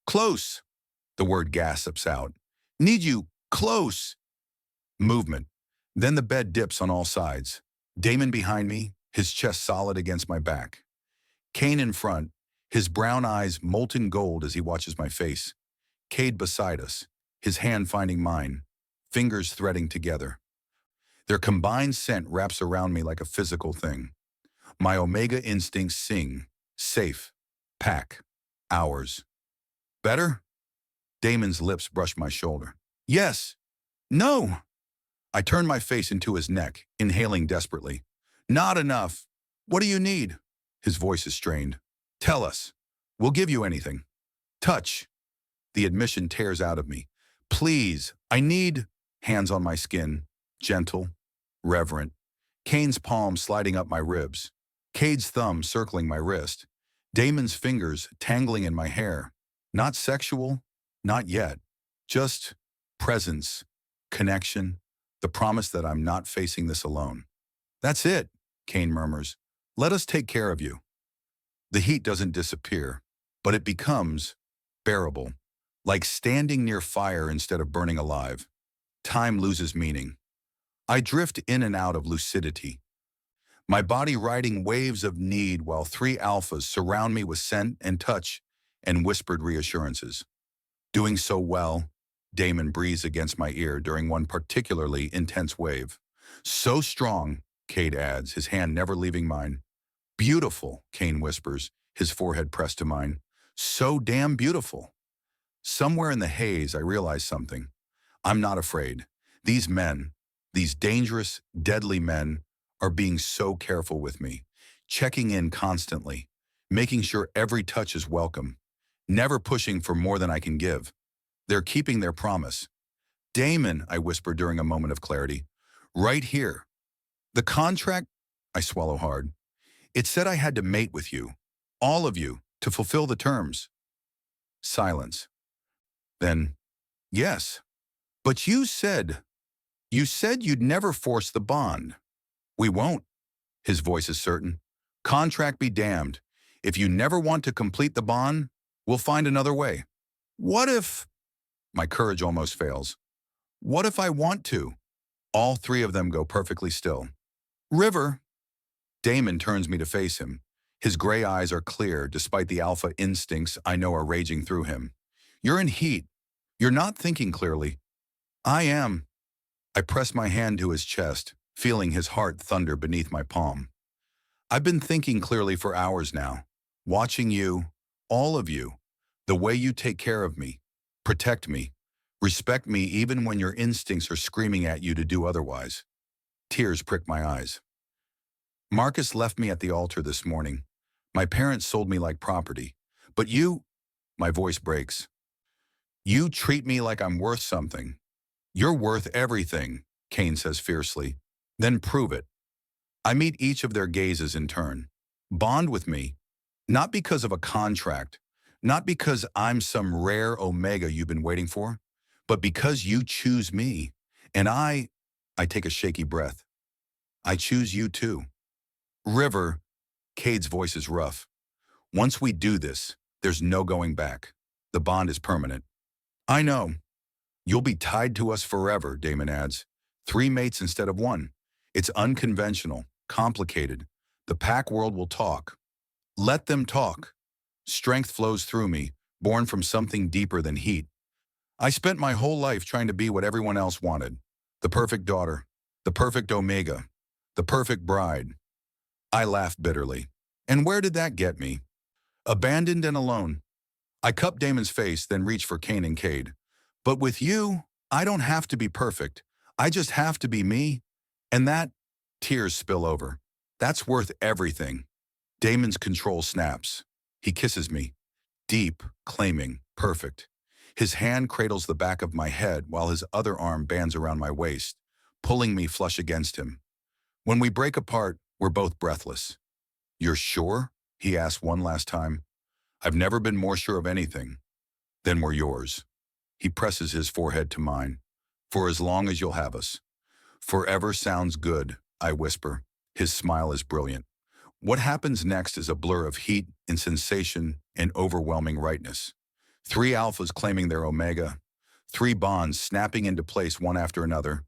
Close. The word gasps out. Need you, close. Movement. Then the bed dips on all sides. Damon behind me, his chest solid against my back. Cain in front, his brown eyes molten gold as he watches my face. Kade beside us, his hand finding mine, fingers threading together. Their combined scent wraps around me like a physical thing. My omega instincts sing, safe, pack, ours. Better? Damon's lips brush my shoulder. Yes. No. I turn my face into his neck, inhaling desperately. Not enough. What do you need? His voice is strained. Tell us. We'll give you anything. Touch. The admission tears out of me. Please, I need. Hands on my skin, gentle, reverent. Cain's palm sliding up my ribs. Cade's thumb circling my wrist. Damon's fingers tangling in my hair. Not sexual, not yet. Just presence, connection, the promise that I'm not facing this alone. That's it, Cain murmurs. Let us take care of you. The heat doesn't disappear, but it becomes bearable, like standing near fire instead of burning alive. Time loses meaning. I drift in and out of lucidity, my body riding waves of need while 3 alphas surround me with scent and touch and whispered reassurances. Doing so well, Damon breathes against my ear during one particularly intense wave. So strong, Kade adds, his hand never leaving mine. Beautiful, Cain whispers, his forehead pressed to mine. So damn beautiful. Somewhere in the haze, I realize something. I'm not afraid. These men, these dangerous, deadly men, are being so careful with me, checking in constantly, making sure every touch is welcome, never pushing for more than I can give. They're keeping their promise. Damon, I whisper during a moment of clarity, right here. The contract, I swallow hard. It said I had to mate with you, all of you, to fulfill the terms. Silence. Then, yes. But you said you'd never force the bond. We won't. His voice is certain. Contract be damned. If you never want to complete the bond, we'll find another way. What if... My courage almost fails. What if I want to? All 3 of them go perfectly still. River. Damon turns me to face him. His gray eyes are clear despite the alpha instincts I know are raging through him. You're in heat. You're not thinking clearly. I am. I press my hand to his chest, feeling his heart thunder beneath my palm. I've been thinking clearly for hours now, watching you, all of you, the way you take care of me, protect me, Respect me even when your instincts are screaming at you to do otherwise. Tears prick my eyes. Marcus left me at the altar this morning. My parents sold me like property. But you, my voice breaks. You treat me like I'm worth something. You're worth everything, Cain says fiercely. Then prove it. I meet each of their gazes in turn. Bond with me, not because of a contract, not because I'm some rare omega you've been waiting for, but because you choose me. And I take a shaky breath. I choose you too. River, Cade's voice is rough. Once we do this, there's no going back. The bond is permanent. I know. You'll be tied to us forever, Damon adds. 3 mates instead of 1. It's unconventional, complicated. The pack world will talk. Let them talk. Strength flows through me, born from something deeper than heat. I spent my whole life trying to be what everyone else wanted. The perfect daughter, the perfect omega, the perfect bride. I laughed bitterly. And where did that get me? Abandoned and alone. I cupped Damon's face, then reached for Cain and Kade. But with you, I don't have to be perfect. I just have to be me. And that, tears spill over. That's worth everything. Damon's control snaps. He kisses me. Deep, claiming, perfect. His hand cradles the back of my head while his other arm bands around my waist, pulling me flush against him. When we break apart, we're both breathless. You're sure? He asked one last time. I've never been more sure of anything. Then we're yours. He presses his forehead to mine. For as long as you'll have us. Forever sounds good, I whisper. His smile is brilliant. What happens next is a blur of heat and sensation and overwhelming rightness. 3 alphas claiming their omega. 3 bonds snapping into place one after another.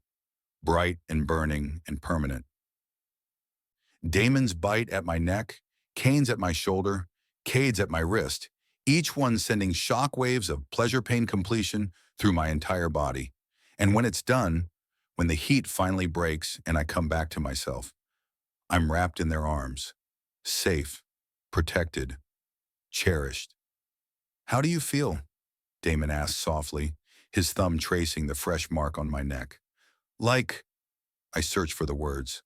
Bright and burning and permanent. Damon's bite at my neck, Cain's at my shoulder, Kade's at my wrist, each one sending shock waves of pleasure-pain completion through my entire body. And when it's done, when the heat finally breaks and I come back to myself, I'm wrapped in their arms, safe, protected, cherished. How do you feel? Damon asked softly, his thumb tracing the fresh mark on my neck. Like, I search for the words,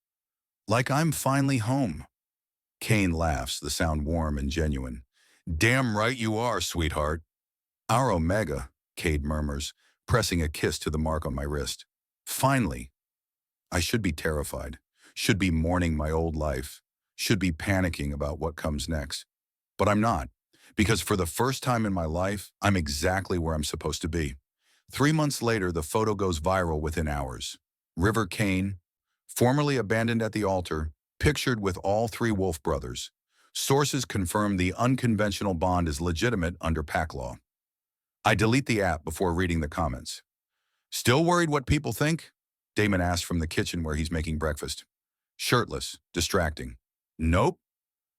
like I'm finally home. Cain laughs, the sound warm and genuine. Damn right you are, sweetheart. Our omega, Kade murmurs, pressing a kiss to the mark on my wrist. Finally. I should be terrified, should be mourning my old life, should be panicking about what comes next. But I'm not, because for the first time in my life, I'm exactly where I'm supposed to be. 3 months later, the photo goes viral within hours. River Cain, formerly abandoned at the altar, pictured with all 3 Wolfe brothers. Sources confirm the unconventional bond is legitimate under pack law. I delete the app before reading the comments. Still worried what people think? Damon asked from the kitchen where he's making breakfast. Shirtless, distracting. Nope.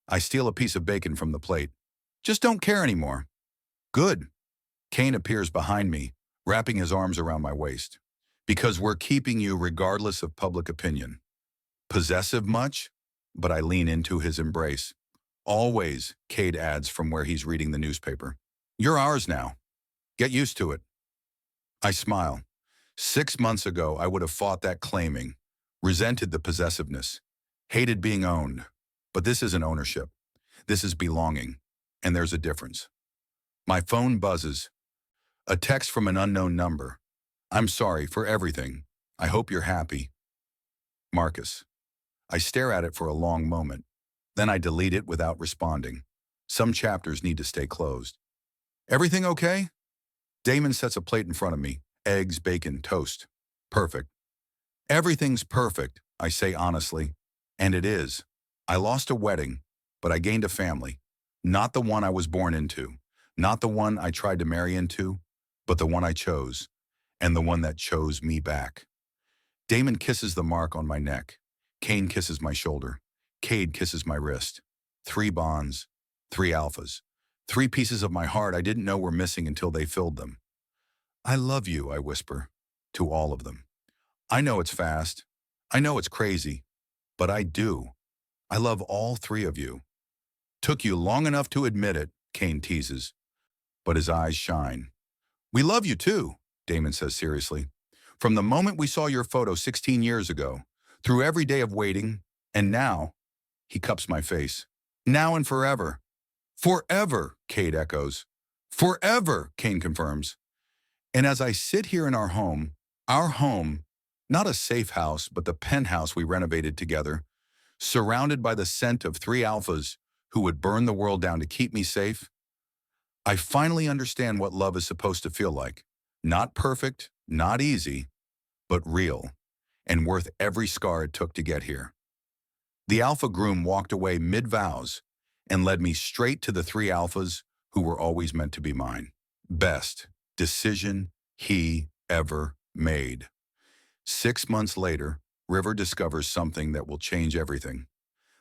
I steal a piece of bacon from the plate. Just don't care anymore. Good. Cain appears behind me, wrapping his arms around my waist. Because we're keeping you regardless of public opinion. Possessive much? But I lean into his embrace. Always, Kade adds from where he's reading the newspaper. You're ours now. Get used to it. I smile. 6 months ago, I would have fought that claiming, resented the possessiveness, hated being owned. But this isn't ownership. This is belonging. And there's a difference. My phone buzzes. A text from an unknown number. I'm sorry for everything. I hope you're happy. Marcus. I stare at it for a long moment. Then I delete it without responding. Some chapters need to stay closed. Everything okay? Damon sets a plate in front of me. Eggs, bacon, toast. Perfect. Everything's perfect, I say honestly. And it is. I lost a wedding, but I gained a family. Not the one I was born into. Not the one I tried to marry into, but the one I chose. And the one that chose me back. Damon kisses the mark on my neck. Cain kisses my shoulder. Kade kisses my wrist. 3 bonds. 3 alphas. 3 pieces of my heart I didn't know were missing until they filled them. I love you, I whisper. To all of them. I know it's fast. I know it's crazy. But I do. I love all 3 of you. Took you long enough to admit it, Cain teases. But his eyes shine. We love you too. Damon says seriously. From the moment we saw your photo 16 years ago, through every day of waiting, and now, he cups my face. Now and forever. Forever, Kade echoes. Forever, Cain confirms. And as I sit here in our home, not a safe house, but the penthouse we renovated together, surrounded by the scent of three alphas who would burn the world down to keep me safe, I finally understand what love is supposed to feel like. Not perfect, not easy, but real, and worth every scar it took to get here. The alpha groom walked away mid-vows and led me straight to the three alphas who were always meant to be mine. Best decision he ever made. 6 months later, River discovers something that will change everything.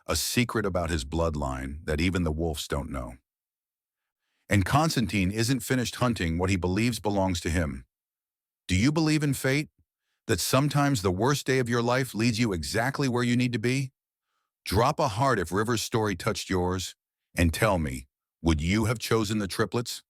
A secret about his bloodline that even the Wolves don't know. And Constantine isn't finished hunting what he believes belongs to him. Do you believe in fate? That sometimes the worst day of your life leads you exactly where you need to be? Drop a heart if River's story touched yours, and tell me, would you have chosen the triplets?